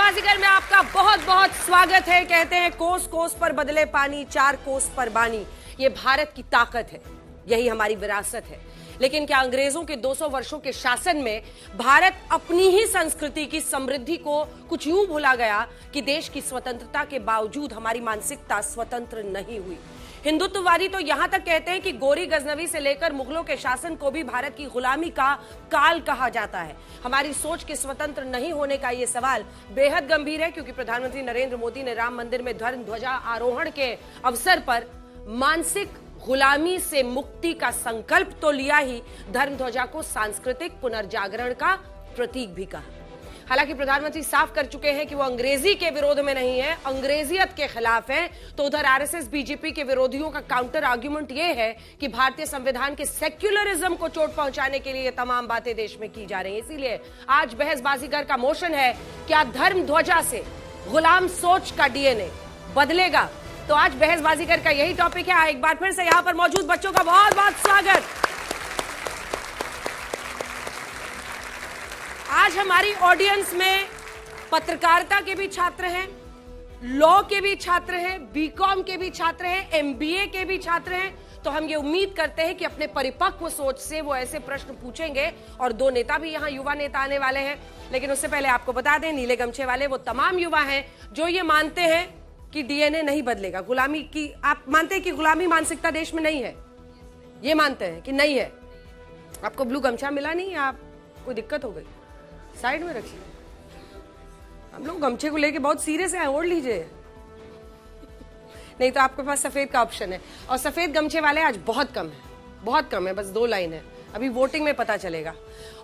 बाजीगर में आपका बहुत बहुत स्वागत है। कहते हैं कोस कोस पर बदले पानी, चार कोस पर बानी। ये भारत की ताकत है, यही हमारी विरासत है। लेकिन क्या अंग्रेजों के 200 वर्षों के शासन में भारत अपनी ही संस्कृति की समृद्धि को कुछ यूं भुला गया कि देश की स्वतंत्रता के बावजूद हमारी मानसिकता स्वतंत्र नहीं हुई। हिंदुत्ववादी तो यहां तक कहते हैं कि गोरी गजनवी से लेकर मुगलों के शासन को भी भारत की गुलामी का काल कहा जाता है। हमारी सोच के स्वतंत्र नहीं होने का यह सवाल बेहद गंभीर है, क्योंकि प्रधानमंत्री नरेंद्र मोदी ने राम मंदिर में धर्म ध्वजा आरोहण के अवसर पर मानसिक गुलामी से मुक्ति का संकल्प तो लिया ही, धर्म ध्वजा को सांस्कृतिक पुनर्जागरण का प्रतीक भी कहा। हालांकि प्रधानमंत्री साफ कर चुके हैं कि वो अंग्रेजी के विरोध में नहीं है, अंग्रेजियत के खिलाफ है। तो उधर आरएसएस बीजेपी के विरोधियों का काउंटर आर्ग्यूमेंट ये है कि भारतीय संविधान के सेक्युलरिज्म को चोट पहुंचाने के लिए ये तमाम बातें देश में की जा रही हैं। इसीलिए आज बहस बाजीगर का मोशन है, क्या धर्म ध्वजा से गुलाम सोच का डीएनए बदलेगा? तो आज बहस बाजीगर का यही टॉपिक है। एक बार फिर से यहां पर मौजूद बच्चों का बहुत बहुत स्वागत। आज हमारी ऑडियंस में पत्रकारिता के भी छात्र हैं, लॉ के भी छात्र हैं, बीकॉम के भी छात्र हैं, एमबीए के भी छात्र हैं। तो हम ये उम्मीद करते हैं कि अपने परिपक्व सोच से वो ऐसे प्रश्न पूछेंगे। और दो नेता भी यहाँ युवा नेता आने वाले हैं। लेकिन उससे पहले आपको बता दें, नीले गमछे वाले वो तमाम युवा हैं जो ये मानते हैं कि डीएनए नहीं बदलेगा। गुलामी की आप मानते हैं कि गुलामी मानसिकता देश में नहीं है? ये मानते हैं कि नहीं है? आपको ब्लू गमछा मिला नहीं, आप कोई दिक्कत हो गई? साइड में रखिए। हम लोग गमछे को लेके बहुत सीरियस है, ओढ़ लीजिए। नहीं तो आपके पास सफेद का ऑप्शन है। और सफेद गमछे वाले आज बहुत कम है, बहुत कम है, बस 2 लाइन है। अभी वोटिंग में पता चलेगा।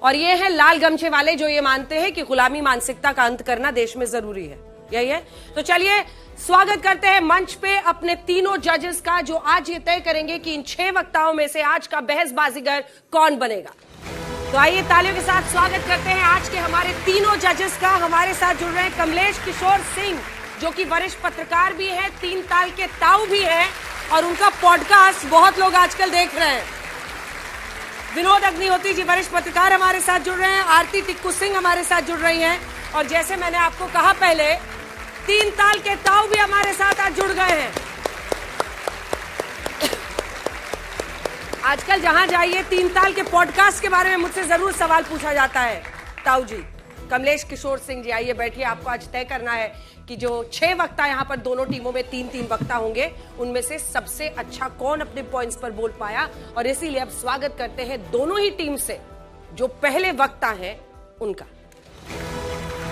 और ये है लाल गमछे वाले जो ये मानते हैं कि गुलामी मानसिकता का अंत करना देश में जरूरी है। यही है। तो चलिए स्वागत करते हैं मंच पे अपने तीनों जजेस का, जो आज ये तय करेंगे कि इन 6 वक्ताओं में से आज का बहस बाजीगर कौन बनेगा। तो आइए तालियों के साथ स्वागत करते हैं आज के हमारे तीनों जजेस का। हमारे साथ जुड़ रहे हैं कमलेश किशोर सिंह, जो कि वरिष्ठ पत्रकार भी हैं, 3 ताल के ताऊ भी हैं, और उनका पॉडकास्ट बहुत लोग आजकल देख रहे हैं। विनोद अग्निहोत्री जी वरिष्ठ पत्रकार हमारे साथ जुड़ रहे हैं, आरती टिक्कू सिंह हमारे साथ जुड़ रही हैं, और जैसे मैंने आपको कहा पहले, 3 ताल के ताऊ भी हमारे साथ आज जुड़ गए हैं। आजकल जहां जाइए 3 ताल के पॉडकास्ट के बारे में मुझसे जरूर सवाल पूछा जाता है। ताऊ जी, कमलेश किशोर सिंह जी, आइए बैठिए। आपको आज तय करना है कि जो 6 वक्ता यहाँ पर दोनों टीमों में 3-3 वक्ता होंगे, उनमें से सबसे अच्छा कौन अपने पॉइंट्स पर बोल पाया। और इसीलिए अब स्वागत करते हैं दोनों ही टीम से जो पहले वक्ता हैं उनका।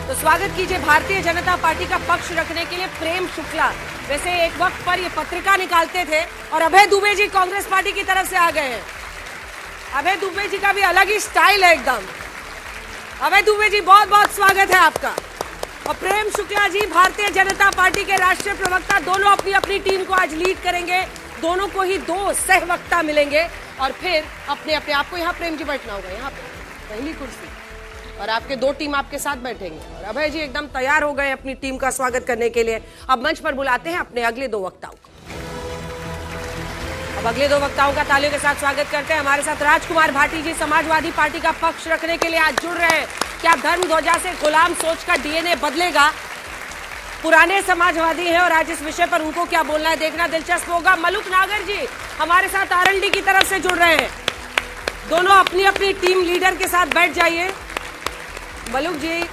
तो स्वागत कीजिए भारतीय जनता पार्टी का पक्ष रखने के लिए प्रेम शुक्ला। वैसे एक वक्त पर ये पत्रिका निकालते थे, और अभय दुबे जी कांग्रेस पार्टी की तरफ से आ गए हैं। अभय दुबे जी का भी अलग ही स्टाइल है एकदम। अभय दुबे जी बहुत बहुत स्वागत है आपका। और प्रेम शुक्ला जी भारतीय जनता पार्टी के राष्ट्रीय प्रवक्ता, दोनों अपनी अपनी टीम को आज लीड करेंगे। दोनों को ही 2 सहवक्ता मिलेंगे, और फिर अपने अपने आपको यहाँ प्रेम जी बैठना होगा, यहाँ पे पहली कुर्सी, और आपके 2 टीम आपके साथ बैठेंगे। और अभय जी एकदम तैयार हो गए अपनी टीम का स्वागत करने के लिए। अब मंच पर बुलाते हैं अपने अगले 2 वक्ताओं को। अब अगले 2 वक्ताओं का तालियों के साथ स्वागत करते हैं। हमारे साथ राजकुमार भाटी जी समाजवादी पार्टी का पक्ष रखने के लिए आज जुड़ रहे हैं। क्या धर्म ध्वजा से गुलाम सोच का डीएनए बदलेगा? पुराने समाजवादी हैं और आज इस विषय पर उनको क्या बोलना है देखना दिलचस्प होगा। मलुक नागर जी हमारे साथ आरएलडी की तरफ से जुड़ रहे हैं। दोनों अपनी अपनी टीम लीडर के साथ बैठ जाइए। मलुक जी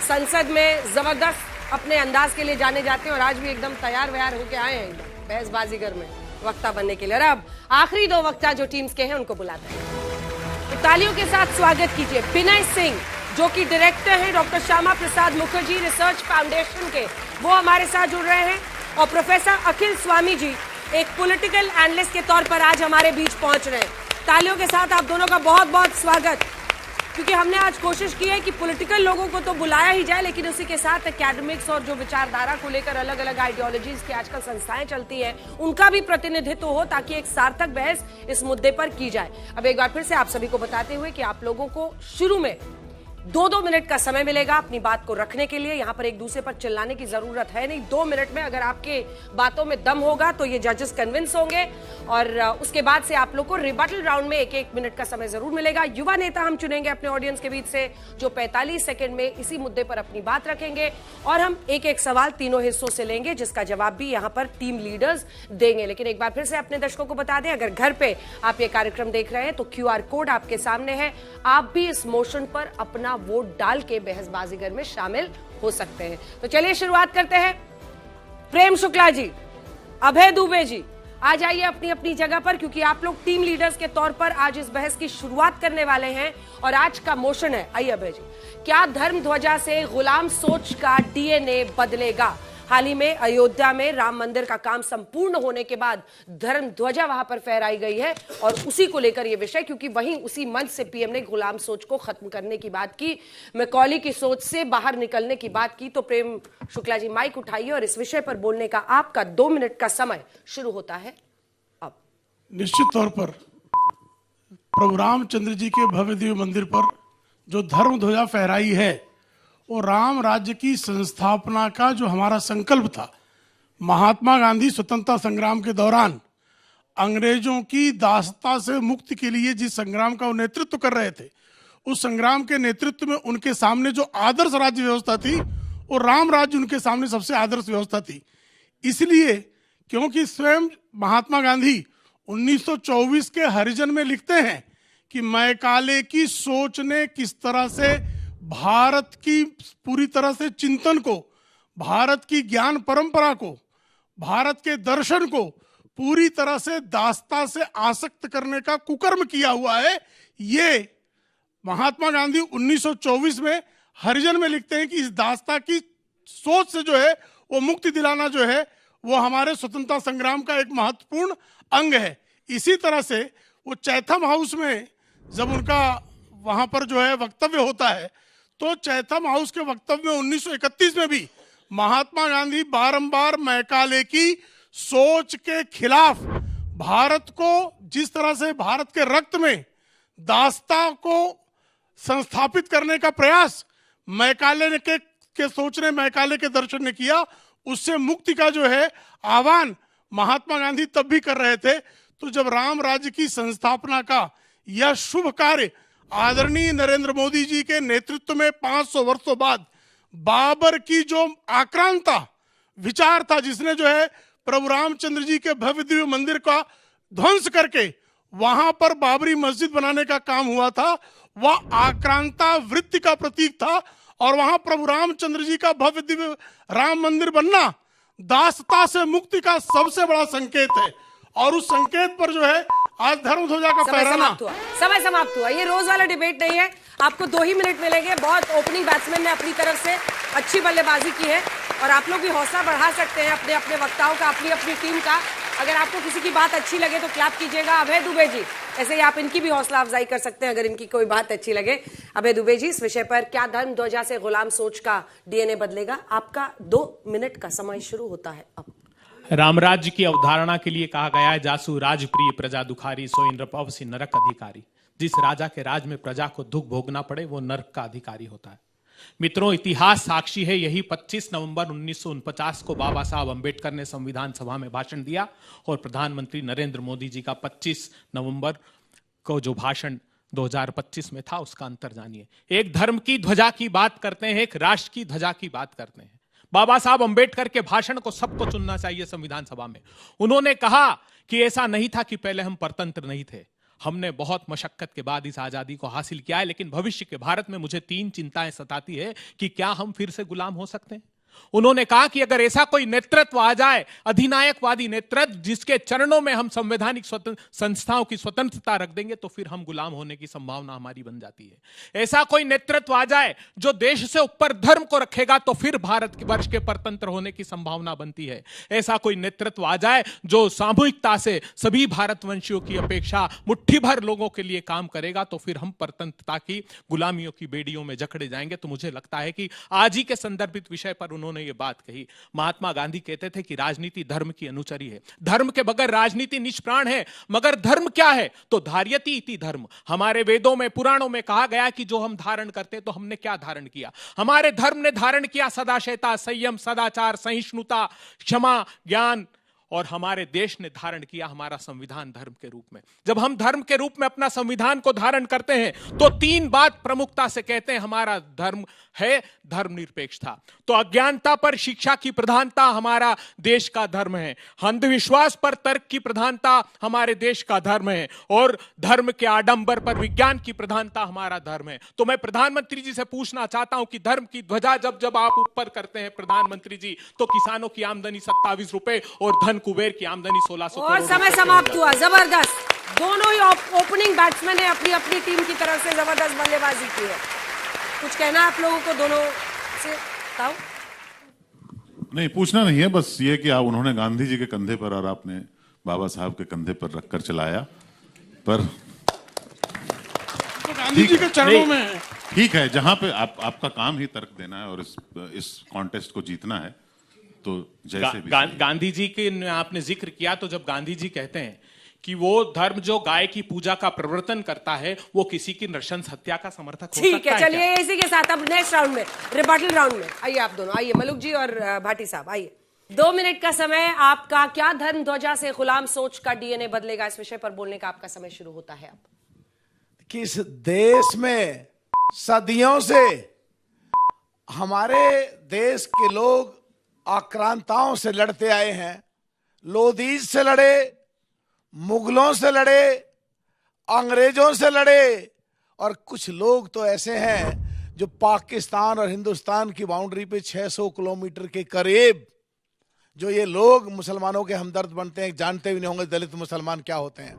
संसद में जबरदस्त अपने अंदाज के लिए जाने जाते हैं, और आज भी एकदम तैयार व्यार होके आए हैं एकदम बहस बाजीगर में वक्ता बनने के लिए। और अब आखिरी 2 वक्ता जो टीम्स के हैं उनको बुलाते हैं। तो तालियों के साथ स्वागत कीजिए विनय सिंह, जो कि डायरेक्टर हैं doctor Shyama Prasad Mukherjee research foundation के, वो हमारे साथ जुड़ रहे हैं। और प्रोफेसर अखिल स्वामी जी एक पॉलिटिकल एनालिस्ट के तौर पर आज हमारे बीच पहुंच रहे हैं। तालियों के साथ आप दोनों का बहुत बहुत स्वागत। क्योंकि हमने आज कोशिश की है कि पॉलिटिकल लोगों को तो बुलाया ही जाए, लेकिन उसी के साथ एकेडमिक्स और जो विचारधारा को लेकर अलग अलग आइडियोलॉजीज की आजकल संस्थाएं चलती हैं, उनका भी प्रतिनिधित्व हो, ताकि एक सार्थक बहस इस मुद्दे पर की जाए। अब एक बार फिर से आप सभी को बताते हुए कि आप लोगों को शुरू में 2-2 मिनट का समय मिलेगा अपनी बात को रखने के लिए। यहां पर एक दूसरे पर चिल्लाने की जरूरत है नहीं। 2 मिनट में अगर आपके बातों में दम होगा तो ये जजेस कन्विंस होंगे और उसके बाद से आप लोग को रिबटल राउंड में 1-1 मिनट का समय जरूर मिलेगा। युवा नेता हम चुनेंगे अपने ऑडियंस के बीच से जो 45 सेकंड में इसी मुद्दे पर अपनी बात रखेंगे और हम एक-एक सवाल तीनों हिस्सों से लेंगे जिसका जवाब भी यहां पर टीम लीडर्स देंगे। लेकिन एक बार फिर से अपने दर्शकों को बता दें, अगर घर पे आप ये कार्यक्रम देख रहे हैं तो QR कोड आपके सामने है। आप भी इस मोशन पर अपना वोट डाल के बहसबाजीगर में शामिल हो सकते हैं। तो चलिए शुरुआत करते हैं। प्रेम शुक्ला जी, अभय दुबे जी, आ जाइए अपनी अपनी जगह पर, क्योंकि आप लोग टीम लीडर्स के तौर पर आज इस बहस की शुरुआत करने वाले हैं और आज का मोशन है। आइए अभय जी, क्या धर्म ध्वजा से गुलाम सोच का DNA बदलेगा? हाल ही में अयोध्या में राम मंदिर का काम संपूर्ण होने के बाद धर्म ध्वजा वहां पर फहराई गई है और उसी को लेकर यह विषय, क्योंकि वहीं उसी मंच से पीएम ने गुलाम सोच को खत्म करने की बात की, मैकॉली की सोच से बाहर निकलने की बात की। तो प्रेम शुक्ला जी, माइक उठाइए और इस विषय पर बोलने का आपका 2 मिनट का समय शुरू होता है अब। निश्चित तौर पर प्रभु रामचंद्र जी के भव्य दिव्य मंदिर पर जो धर्म ध्वजा फहराई है और राम राज्य की संस्थापना का जो हमारा संकल्प था, महात्मा गांधी स्वतंत्रता संग्राम के दौरान अंग्रेजों की दासता से मुक्ति के लिए जिस संग्राम का वो नेतृत्व कर रहे थे, उस संग्राम के नेतृत्व में उनके सामने जो आदर्श राज्य व्यवस्था थी और राम राज्य उनके सामने सबसे आदर्श व्यवस्था थी। इसलिए क्योंकि स्वयं महात्मा गांधी 1924 के हरिजन में लिखते हैं कि मैकाले की सोच ने किस तरह से भारत की पूरी तरह से चिंतन को, भारत की ज्ञान परंपरा को, भारत के दर्शन को पूरी तरह से दासता से आसक्त करने का कुकर्म किया हुआ है। ये महात्मा गांधी 1924 में हरिजन में लिखते हैं कि इस दासता की सोच से जो है वो मुक्ति दिलाना जो है वो हमारे स्वतंत्रता संग्राम का एक महत्वपूर्ण अंग है। इसी तरह से वो चैथम हाउस में जब उनका वहां पर जो है वक्तव्य होता है, तो चैथम हाउस के वक्तव्य में 1931 में भी महात्मा गांधी बारंबार मैकाले की सोच के खिलाफ भारत को, जिस तरह से भारत के रक्त में दासता को संस्थापित करने का प्रयास मैकाले के सोच ने, मैकाले के दर्शन ने किया, उससे मुक्ति का जो है आह्वान महात्मा गांधी तब भी कर रहे थे। तो जब राम राज्य की संस्थापना का यह शुभ कार्य आदरणीय नरेंद्र मोदी जी के नेतृत्व में 500 वर्षों बाद बाबर की जो आक्रांता विचार था, जिसने जो है प्रभु रामचंद्र जी के भव्य दिव्य मंदिर का ध्वंस करके वहां पर बाबरी मस्जिद बनाने का काम हुआ था, वह आक्रांता वृत्ति का प्रतीक था और वहां प्रभु रामचंद्र जी का भव्य दिव्य राम मंदिर बनना दासता से मुक्ति का सबसे बड़ा संकेत है। और उस संकेत पर जो है आज धर्म ध्वजा का फहराना। समय समाप्त हुआ। ये रोज वाला डिबेट नहीं है, आपको 2 ही मिनट मिलेंगे। बहुत ओपनिंग बैट्समैन ने अपनी तरफ से अच्छी बल्लेबाजी की है और आप लोग भी हौसला बढ़ा सकते हैं अपने अपने वक्ताओं का, अपनी अपनी टीम का। अगर आपको किसी की बात अच्छी लगे तो क्लैप कीजिएगा। अभय दुबे जी, ऐसे ही आप इनकी भी हौसला अफजाई कर सकते हैं अगर इनकी कोई बात अच्छी लगे। अभय दुबे जी, इस विषय पर क्या धर्म ध्वजा से गुलाम सोच का DNA बदलेगा? आपका 2 मिनट का समय शुरू होता है अब। रामराज्य की अवधारणा के लिए कहा गया है, जासु राजप्रिय प्रजा दुखारी सो इंद्र पवसी नरक अधिकारी। जिस राजा के राज में प्रजा को दुख भोगना पड़े वो नरक का अधिकारी होता है। मित्रों, इतिहास साक्षी है। यही 25 नवंबर 1949 को बाबा साहब अंबेडकर ने संविधान सभा में भाषण दिया और प्रधानमंत्री नरेंद्र मोदी जी का 25 नवंबर को जो भाषण 2025 में था उसका अंतर जानिए। एक धर्म की ध्वजा की बात करते हैं, एक राष्ट्र की ध्वजा की बात करते हैं। बाबा साहब अंबेडकर के भाषण को सबको सुनना चाहिए संविधान सभा में। उन्होंने कहा कि ऐसा नहीं था कि पहले हम परतंत्र नहीं थे, हमने बहुत मशक्कत के बाद इस आजादी को हासिल किया है, लेकिन भविष्य के भारत में मुझे 3 चिंताएं सताती है कि क्या हम फिर से गुलाम हो सकते हैं। उन्होंने कहा कि अगर ऐसा कोई नेतृत्व आ जाए, अधिनायकवादी नेतृत्व, जिसके चरणों में हम संवैधानिक संस्थाओं की स्वतंत्रता रख देंगे, तो फिर हम गुलाम होने की संभावना हमारी बन जाती है। ऐसा कोई नेतृत्व आ जाए जो देश से ऊपर धर्म को रखेगा, तो फिर भारत के वर्ष के परतंत्र होने की संभावना बनती है। ऐसा कोई नेतृत्व आ जाए जो सामूहिकता से सभी भारतवंशियों की अपेक्षा मुट्ठी भर लोगों के लिए काम करेगा, तो फिर हम परतंत्रता की गुलामियों की बेड़ियों में जकड़े जाएंगे। तो मुझे लगता है कि आज ही के संदर्भित विषय पर उन्होंने ये बात कही। महात्मा गांधी कहते थे कि राजनीति धर्म की अनुचरी है, धर्म के बगैर राजनीति निष्प्राण है। मगर धर्म क्या है? तो धार्यति इति धर्म। हमारे वेदों में, पुराणों में कहा गया कि जो हम धारण करते हैं, तो हमने क्या धारण किया? हमारे धर्म ने धारण किया सदाशयता, संयम, सदाचार, सहिष्णुता, क्षमा, ज्ञान। और हमारे देश ने धारण किया हमारा संविधान धर्म के रूप में। जब हम धर्म के रूप में अपना संविधान को धारण करते हैं तो 3 बात प्रमुखता से कहते हैं हमारा धर्म है धर्मनिरपेक्षता। तो अज्ञानता पर शिक्षा की प्रधानता हमारा देश का धर्म है, अंधविश्वास पर तर्क की प्रधानता हमारे देश का धर्म है, और धर्म के आडंबर पर विज्ञान की प्रधानता हमारा धर्म है। तो मैं प्रधानमंत्री जी से पूछना चाहता हूं कि धर्म की ध्वजा जब जब आप ऊपर करते हैं प्रधानमंत्री जी, तो किसानों की आमदनी 27 रुपए और धन कुबेर की आमदनी 1600 और समय समाप्त हुआ। जबरदस्त, दोनों ही ओपनिंग बैट्समैन ने अपनी अपनी टीम की तरफ से जबरदस्त बल्लेबाजी की है। कुछ कहना आप लोगों को दोनों से? बताओ। नहीं, पूछना नहीं है, बस ये कि आप उन्होंने गांधी जी के कंधे पर और आपने बाबा साहब के कंधे पर रखकर चलाया, पर तो गांधी जी के चरणों में ठीक है। जहां पे आपका काम ही तर्क देना है और इस कॉन्टेस्ट को जीतना है, तो जैसे भी गांधी जी के आपने जिक्र किया, तो जब गांधी जी कहते हैं कि वो धर्म जो गाय की पूजा का प्रवर्तन करता है वो किसी की नृशंस हत्या का समर्थक हो सकता है? ठीक है, चलिए इसी के साथ अब नेक्स्ट राउंड में, रिबटल राउंड में आइए आप दोनों। आइए मलुक जी और भाटी साहब, आइए। 2 मिनट का समय आपका। क्या धर्म ध्वजा से गुलाम सोच का डीएनए बदलेगा? इस विषय पर बोलने का आपका समय शुरू होता है अब। किस देश में सदियों से हमारे देश के लोग आक्रांताओं से लड़ते आए हैं। लोदीज से लड़े, मुगलों से लड़े, अंग्रेजों से लड़े, और कुछ लोग तो ऐसे हैं जो पाकिस्तान और हिंदुस्तान की बाउंड्री पे 600 किलोमीटर के करीब, जो ये लोग मुसलमानों के हमदर्द बनते हैं, जानते भी नहीं होंगे दलित मुसलमान क्या होते हैं।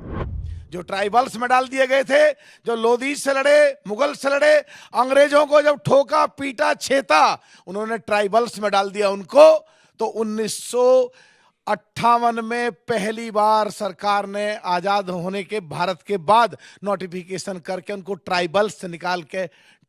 जो ट्राइबल्स में डाल दिए गए थे, जो लोदीज से लड़े, मुगल से लड़े, अंग्रेजों को जब ठोका, पीटा, छेता, उन्होंने ट्राइबल्स में डाल दिया उनको। तो 1958 में पहली बार सरकार ने आजाद होने के भारत के बाद नोटिफिकेशन करके उनको ट्राइबल्स से निकाल के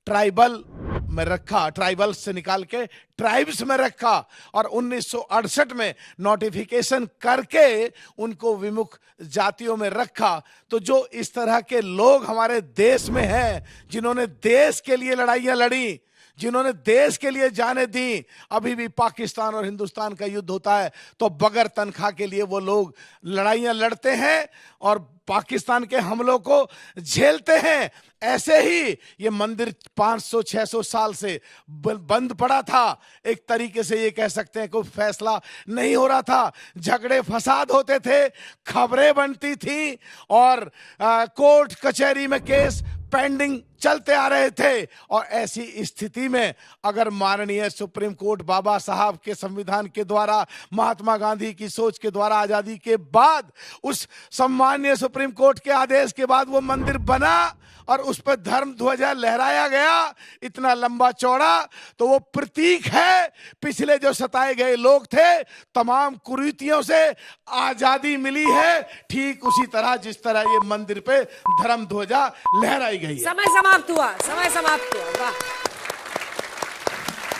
ट्राइबल में रखा, ट्राइबल्स से निकाल के ट्राइब्स में रखा, और 1968 में नोटिफिकेशन करके उनको विमुख जातियों में रखा। तो जो इस तरह के लोग हमारे देश में हैं, जिन्होंने देश के लिए लड़ाइयां लड़ी, जिन्होंने देश के लिए जाने दी, अभी भी पाकिस्तान और हिंदुस्तान का युद्ध होता है तो बगैर तनख्वाह के लिए वो लोग लड़ाइयां लड़ते हैं और पाकिस्तान के हमलों को झेलते हैं। ऐसे ही ये मंदिर 500-600 साल से बंद पड़ा था। एक तरीके से ये कह सकते हैं कोई फैसला नहीं हो रहा था, झगड़े फसाद होते थे, खबरें बनती थी, और कोर्ट कचहरी में केस पेंडिंग चलते आ रहे थे। और ऐसी स्थिति में अगर माननीय सुप्रीम कोर्ट बाबा साहब के संविधान के द्वारा, महात्मा गांधी की सोच के द्वारा आजादी के बाद, उस सम्माननीय सुप्रीम कोर्ट के आदेश के बाद वो मंदिर बना और उस पर धर्म ध्वजा लहराया गया, इतना लंबा चौड़ा, तो वो प्रतीक है पिछले जो सताए गए लोग थे, तमाम कुरीतियों से आजादी मिली है। ठीक उसी तरह जिस तरह ये मंदिर पे धर्म ध्वजा लहराई गई है। समय समाप्त हुआ, समय समाप्त हुआ। वाह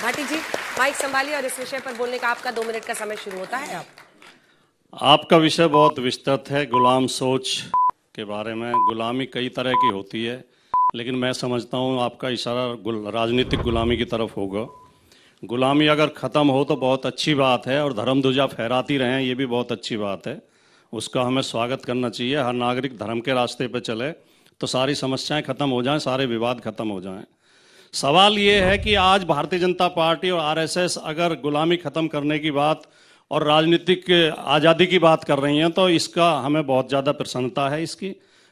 भाटी जी, माइक संभालिए और इस विषय पर बोलने का आपका 2 मिनट का समय शुरू होता है अब। आपका विषय बहुत विस्तृत है, गुलाम सोच के बारे में। गुलामी कई तरह की होती है, लेकिन मैं समझता हूँ आपका इशारा राजनीतिक गुलामी की तरफ होगा। गुलामी अगर ख़त्म हो तो बहुत अच्छी बात है, और धर्म ध्वजा फहराती रहें, ये भी बहुत अच्छी बात है। उसका हमें स्वागत करना चाहिए। हर नागरिक धर्म के रास्ते पर चले तो सारी समस्याएं खत्म हो जाएं, सारे विवाद खत्म हो जाएं। सवाल ये है कि आज भारतीय जनता पार्टी और आरएसएस अगर गुलामी ख़त्म करने की बात और राजनीतिक आज़ादी की बात कर रही हैं, तो इसका हमें बहुत ज़्यादा प्रसन्नता है इसकी,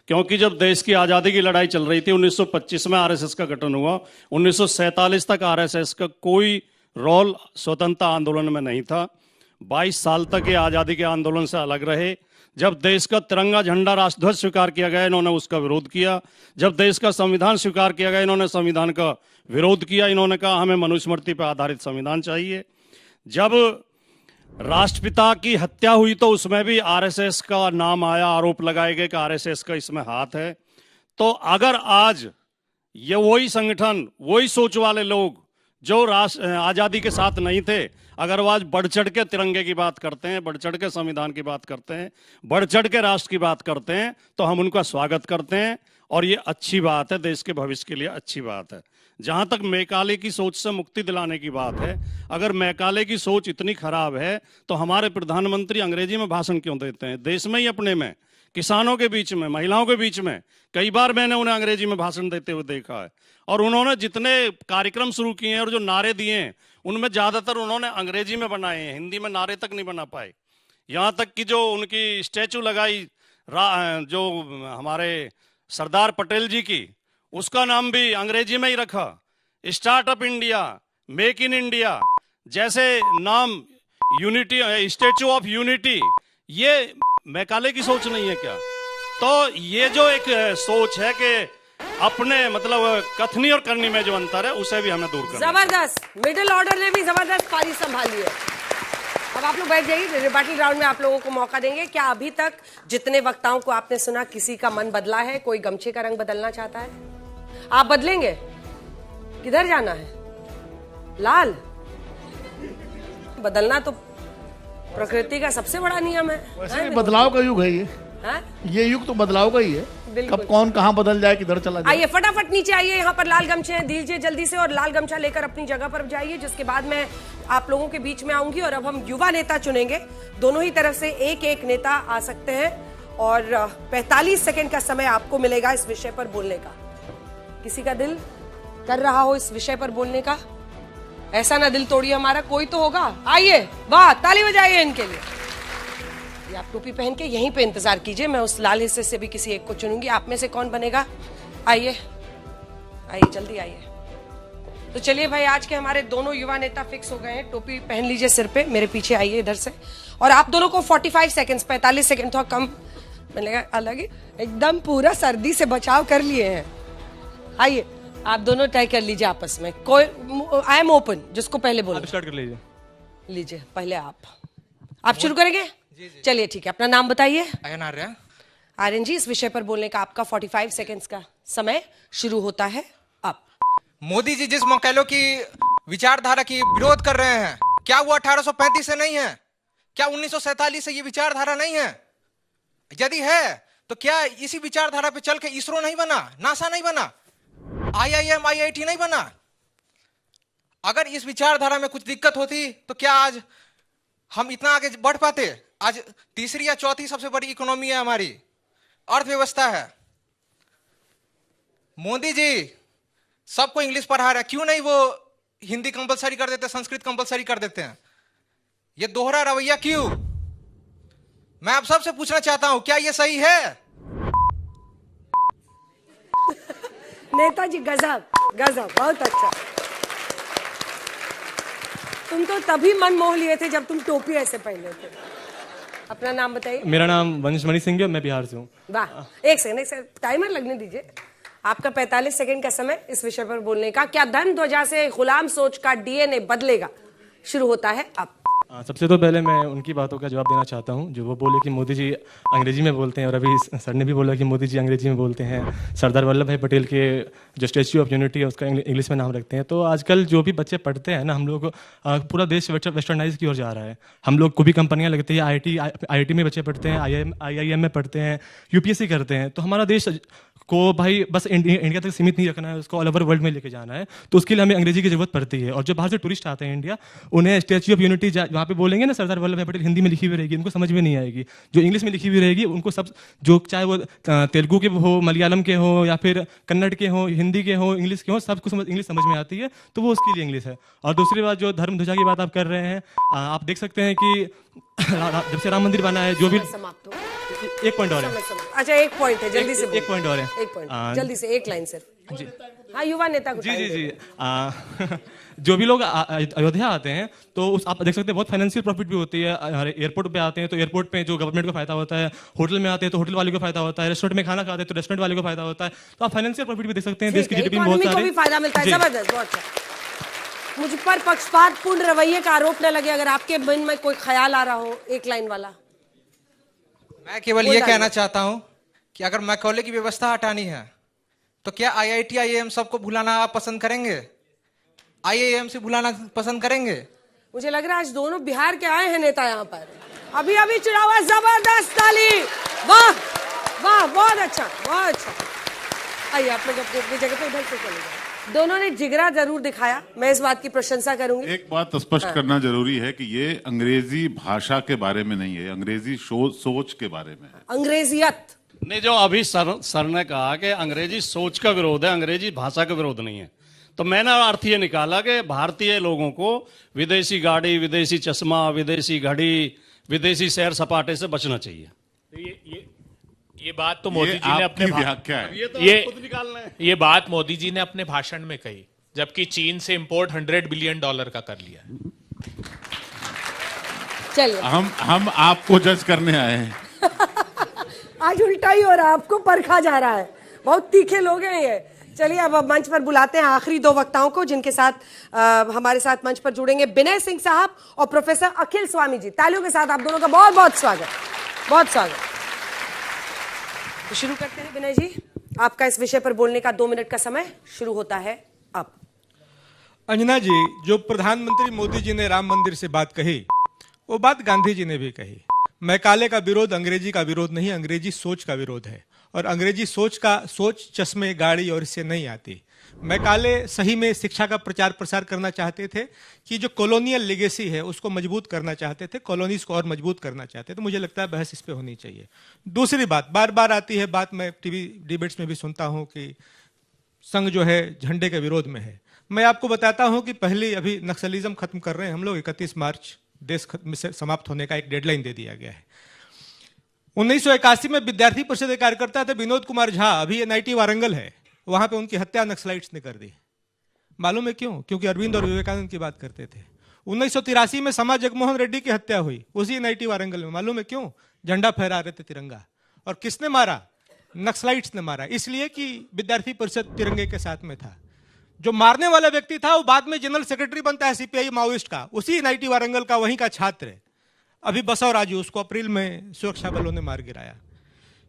क्योंकि जब देश की आज़ादी की लड़ाई चल रही थी, 1925 में आरएसएस का गठन हुआ, 1947 तक आरएसएस का कोई रोल स्वतंत्रता आंदोलन में नहीं था। 22 साल तक ये आज़ादी के आंदोलन से अलग रहे। जब देश का तिरंगा झंडा राष्ट्रध्वज स्वीकार किया गया, इन्होंने उसका विरोध किया। जब देश का संविधान स्वीकार किया गया, इन्होंने संविधान का विरोध किया। इन्होंने कहा हमें मनुस्मृति पर आधारित संविधान चाहिए। जब राष्ट्रपिता की हत्या हुई तो उसमें भी आरएसएस का नाम आया, आरोप लगाए गए कि आरएसएस का इसमें हाथ है। तो अगर आज ये वही संगठन, वही सोच वाले लोग जो आज़ादी के साथ नहीं थे, अगर वो आज बढ़ चढ़ के तिरंगे की बात करते हैं, बढ़ चढ़ के संविधान की बात करते हैं, बढ़ चढ़ के राष्ट्र की बात करते हैं, तो हम उनका स्वागत करते हैं और ये अच्छी बात है, देश के भविष्य के लिए अच्छी बात है। जहां तक मैकाले की सोच से मुक्ति दिलाने की बात है, अगर मैकाले की सोच इतनी खराब है तो हमारे प्रधानमंत्री अंग्रेजी में भाषण क्यों देते हैं? देश में ही अपने में, किसानों के बीच में, महिलाओं के बीच में कई बार मैंने उन्हें अंग्रेजी में भाषण देते हुए देखा है। और उन्होंने जितने कार्यक्रम शुरू किए हैं और जो नारे दिए हैं उनमें ज्यादातर उन्होंने अंग्रेजी में बनाए हैं, हिंदी में नारे तक नहीं बना पाए। यहां तक कि जो उनकी स्टैचू लगाई जो हमारे सरदार पटेल जी की, उसका नाम भी अंग्रेजी में ही रखा। Startup India, make in India जैसे नाम, यूनिटी, स्टैचू ऑफ यूनिटी, ये मैकाले की सोच नहीं है क्या? तो ये जो एक सोच है कि अपने मतलब कथनी और करनी में जो अंतर है उसे भी हमें दूर करना। जबरदस्त, मिडिल ऑर्डर ने भी जबरदस्त पारी संभाली है। अब आप लोग बैठ जाइए, रिबेटल राउंड में आप लोगों को मौका देंगे। क्या अभी तक जितने वक्ताओं को आपने सुना किसी का मन बदला है? कोई गमछे का रंग बदलना चाहता है? आप बदलेंगे? किधर जाना है? लाल? बदलना तो प्रकृति का सबसे बड़ा नियम है। वैसे बदलाव का युग है ये। हाँ? ये युग तो बदलाव का ही है। बिल्कुल। कब कौन कहां बदल जाए, किधर चला जाए। आइए फटाफट नीचे आइए, यहाँ पर लाल गमछे दीजिए जल्दी से और लाल गमछा लेकर अपनी जगह पर जाइए, जिसके बाद मैं आप लोगों के बीच में आऊंगी और अब हम युवा नेता चुनेंगे। दोनों ही तरफ से एक एक नेता आ सकते हैं और 45 सेकंड का समय आपको मिलेगा इस विषय पर बोलने का। किसी का दिल कर रहा हो इस विषय पर बोलने का? ऐसा ना दिल तोड़िए हमारा, कोई तो होगा। आइए, वाह, ताली बजाइए इनके लिए। ये आप टोपी पहन के यहीं पे इंतजार कीजिए, मैं उस लाल हिस्से से भी किसी एक को चुनूंगी। आप में से कौन बनेगा? आइए आइए, जल्दी आइए। तो चलिए भाई, आज के हमारे दोनों युवा नेता फिक्स हो गए हैं। टोपी पहन लीजिए सिर पे, मेरे पीछे आइए इधर से। और आप दोनों को 45 सेकंड्स, 45 सेकंड थोड़ा कम मिलेगा, अलग ही एकदम पूरा सर्दी से बचाव कर लिए हैं। आइए, आप दोनों तय कर लीजिए आपस में। कोई, आई एम ओपन, जिसको पहले बोलो। स्टार्ट कर लीजिए। लीजिए, पहले आप शुरू करेंगे? चलिए ठीक है, अपना नाम बताइए। आर्यन आर्या। आर्यन जी, इस विषय पर बोलने का आपका 45 सेकंड्स का समय शुरू होता है अब। मोदी जी जिस मैकाले की विचारधारा की विरोध कर रहे हैं, क्या वो 1835 से नहीं है? क्या 1947 से ये विचारधारा नहीं है? यदि है तो क्या इसी विचारधारा पे चल के इसरो नहीं बना, नासा नहीं बना, IIM IIT नहीं बना? अगर इस विचारधारा में कुछ दिक्कत होती तो क्या आज हम इतना आगे बढ़ पाते? आज तीसरी या चौथी सबसे बड़ी इकोनॉमी है हमारी, अर्थव्यवस्था है। मोदी जी सबको इंग्लिश पढ़ा रहे हैं, क्यों नहीं वो हिंदी कंपलसरी कर देते, संस्कृत कंपलसरी कर देते हैं? ये दोहरा रवैया क्यों? मैं आप सबसे पूछना चाहता हूं, क्या ये सही है? नेताजी गजब गजब, बहुत अच्छा। तुम तो तभी मन मोह लिए थे जब तुम टोपी ऐसे पहने थे। अपना नाम बताइए। मेरा नाम वंशमणि सिंह है, मैं बिहार से हूँ। वाह, एक सेकंड टाइमर लगने दीजिए। आपका 45 सेकंड का समय इस विषय पर बोलने का। क्या धन ध्वजा से गुलाम सोच का DNA बदलेगा? शुरू होता है अब। सबसे तो पहले मैं उनकी बातों का जवाब देना चाहता हूं जो वो बोले कि मोदी जी अंग्रेजी में बोलते हैं, और अभी सर ने भी बोला कि मोदी जी अंग्रेजी में बोलते हैं। सरदार वल्लभ भाई पटेल के जो स्टैच्यू ऑफ यूनिटी है उसका इंग्लिश में नाम रखते हैं। तो आजकल जो भी बच्चे पढ़ते हैं ना, हम लोग पूरा देश वेस्टर्नाइज की ओर जा रहा है। हम लोग को भी कंपनियाँ लगती है, IIT में बच्चे पढ़ते हैं, IIM में पढ़ते हैं, UPSC करते हैं। तो हमारा देश को भाई बस इंडिया तक सीमित नहीं रखना है, उसको ऑल ओवर वर्ल्ड में लेके जाना है। तो उसके लिए हमें अंग्रेजी की जरूरत पड़ती है। और जो बाहर से टूरिस्ट आते हैं इंडिया, उन्हें स्टैच्यू ऑफ यूनिटी वहाँ पे बोलेंगे ना सरदार वल्लभ भाई पटेल, हिंदी में लिखी हुई रहेगी, उनको समझ में नहीं आएगी। जो इंग्लिश में लिखी हुई रहेगी उनको सब, जो चाहे वो तेलुगु के हो, मलयालम के हो, या फिर कन्नड़ के हो, हिंदी के हो, इंग्लिश के हो, सबको इंग्लिश समझ में आती है। तो वो उसके लिए इंग्लिश है। और दूसरी बात, जो धर्म ध्वजा की बात आप कर रहे हैं, आप देख सकते हैं कि जब से राम मंदिर बना है, जो भी समाप्त हो। एक पॉइंट और है। अच्छा, एक पॉइंट है, जल्दी से एक पॉइंट और है, एक पॉइंट जल्दी से, एक लाइन सिर्फ जी। हाँ, युवा नेता को जी जी जी जो भी लोग अयोध्या आते हैं तो आप देख सकते हैं बहुत फाइनेंशियल प्रॉफिट भी होती है। एयरपोर्ट पे आते हैं तो एयरपोर्ट पे जो गवर्नमेंट को फायदा होता है, होटल में आते हैं तो होटल वाले को फायदा होता है, रेस्टोरेंट में खाना खाते हैं तो रेस्टोरेंट वाले को फायदा होता है। तो आप फाइनेंशियल प्रॉफिट भी देख सकते हैं, देश की जीडीपी में बहुत सारे फायदा मिलता है। जबरदस्त, बहुत अच्छा। मुझ पर पक्षपातपूर्ण रवैये का आरोप न लगे। अगर आपके मन में कोई ख्याल आ रहा हो, एक लाइन वाला। मैं केवल ये कहना चाहता हूं कि अगर मैकाले की व्यवस्था हटानी है तो क्या IIT IIM सबको भुलाना आप पसंद करेंगे? आईआईएम से बुलाना पसंद करेंगे? मुझे लग रहा है आज दोनों बिहार के आए हैं नेता यहाँ पर। अभी अभी चुना हुआ, जबरदस्त ताली, वाह वाह, बहुत अच्छा, बहुत अच्छा। आइए आप लोग अपनी अपनी जगह पे इधर से चले जाए। दोनों ने जिगरा जरूर दिखाया, मैं इस बात की प्रशंसा करूंगी। एक बात स्पष्ट करना जरूरी है कि ये अंग्रेजी भाषा के बारे में नहीं है, अंग्रेजी सोच के बारे में है। अंग्रेजियत नहीं, जो अभी सर ने कहा कि अंग्रेजी सोच का विरोध है, अंग्रेजी भाषा का विरोध नहीं है, तो मैंने अर्थ ये निकाला कि भारतीय लोगों को विदेशी गाड़ी, विदेशी चश्मा, विदेशी घड़ी, विदेशी सैर सपाटे से बचना चाहिए। ये बात तो मोदी जी ने अपने व्याख्या है, ये बात मोदी जी ने अपने भाषण में कही, जबकि चीन से इंपोर्ट $100 बिलियन का कर लिया है। चलिए, हम आपको जज करने आए हैं। आज उल्टा ही हो रहा है, आपको परखा जा रहा है, बहुत तीखे लोग हैं ये। चलिए अब मंच पर बुलाते हैं आखिरी दो वक्ताओं को, जिनके साथ हमारे साथ मंच पर जुड़ेंगे विनय सिंह साहब और प्रोफेसर अखिल स्वामी जी। तालियों के साथ आप दोनों का बहुत बहुत स्वागत, बहुत स्वागत। तो शुरू करते हैं विनय जी, आपका इस विषय पर बोलने का 2 मिनट का समय शुरू होता है अब। अंजना जी, जो प्रधानमंत्री मोदी जी ने राम मंदिर से बात कही, वो बात गांधी जी ने भी कही। मैकाले का विरोध अंग्रेजी का विरोध नहीं, अंग्रेजी सोच का विरोध है। और अंग्रेजी सोच चश्मे, गाड़ी और इससे नहीं आती। मैकाले सही में शिक्षा का प्रचार प्रसार करना चाहते थे कि जो कॉलोनियल लेगेसी है उसको मजबूत करना चाहते थे, कॉलोनीज को और मजबूत करना चाहते थे। तो मुझे लगता है बहस इस पे होनी चाहिए। दूसरी बात, बार बार आती है बात, मैं टीवी डिबेट्स में भी सुनता हूं कि संघ जो है झंडे के विरोध में है। मैं आपको बताता हूं कि पहले अभी नक्सलिज्म खत्म कर रहे हैं हम लोग। 31 मार्च देश से समाप्त होने का एक डेडलाइन दे दिया गया है। 1981 में विद्यार्थी परिषद के कार्यकर्ता थे विनोद कुमार झा, अभी एनआईटी वारंगल है, वहां पे उनकी हत्या नक्सलाइट्स ने कर दी। मालूम है क्यों? क्योंकि अरविंद और विवेकानंद की बात करते थे। 1983 में समा जगमोहन रेड्डी की हत्या हुई उसी एनआईटी वारंगल में। मालूम है क्यों? झंडा फहरा रहे थे तिरंगा। और किसने मारा? नक्सलाइट्स ने मारा, इसलिए कि विद्यार्थी परिषद तिरंगे के साथ में था। जो मारने वाला व्यक्ति था वो बाद में जनरल सेक्रेटरी बनता है सीपीआई माओइस्ट का, उसी एनआईटी वारंगल का, वहीं का छात्र है। अभी बसव राजू, उसको अप्रैल में सुरक्षा बलों ने मार गिराया।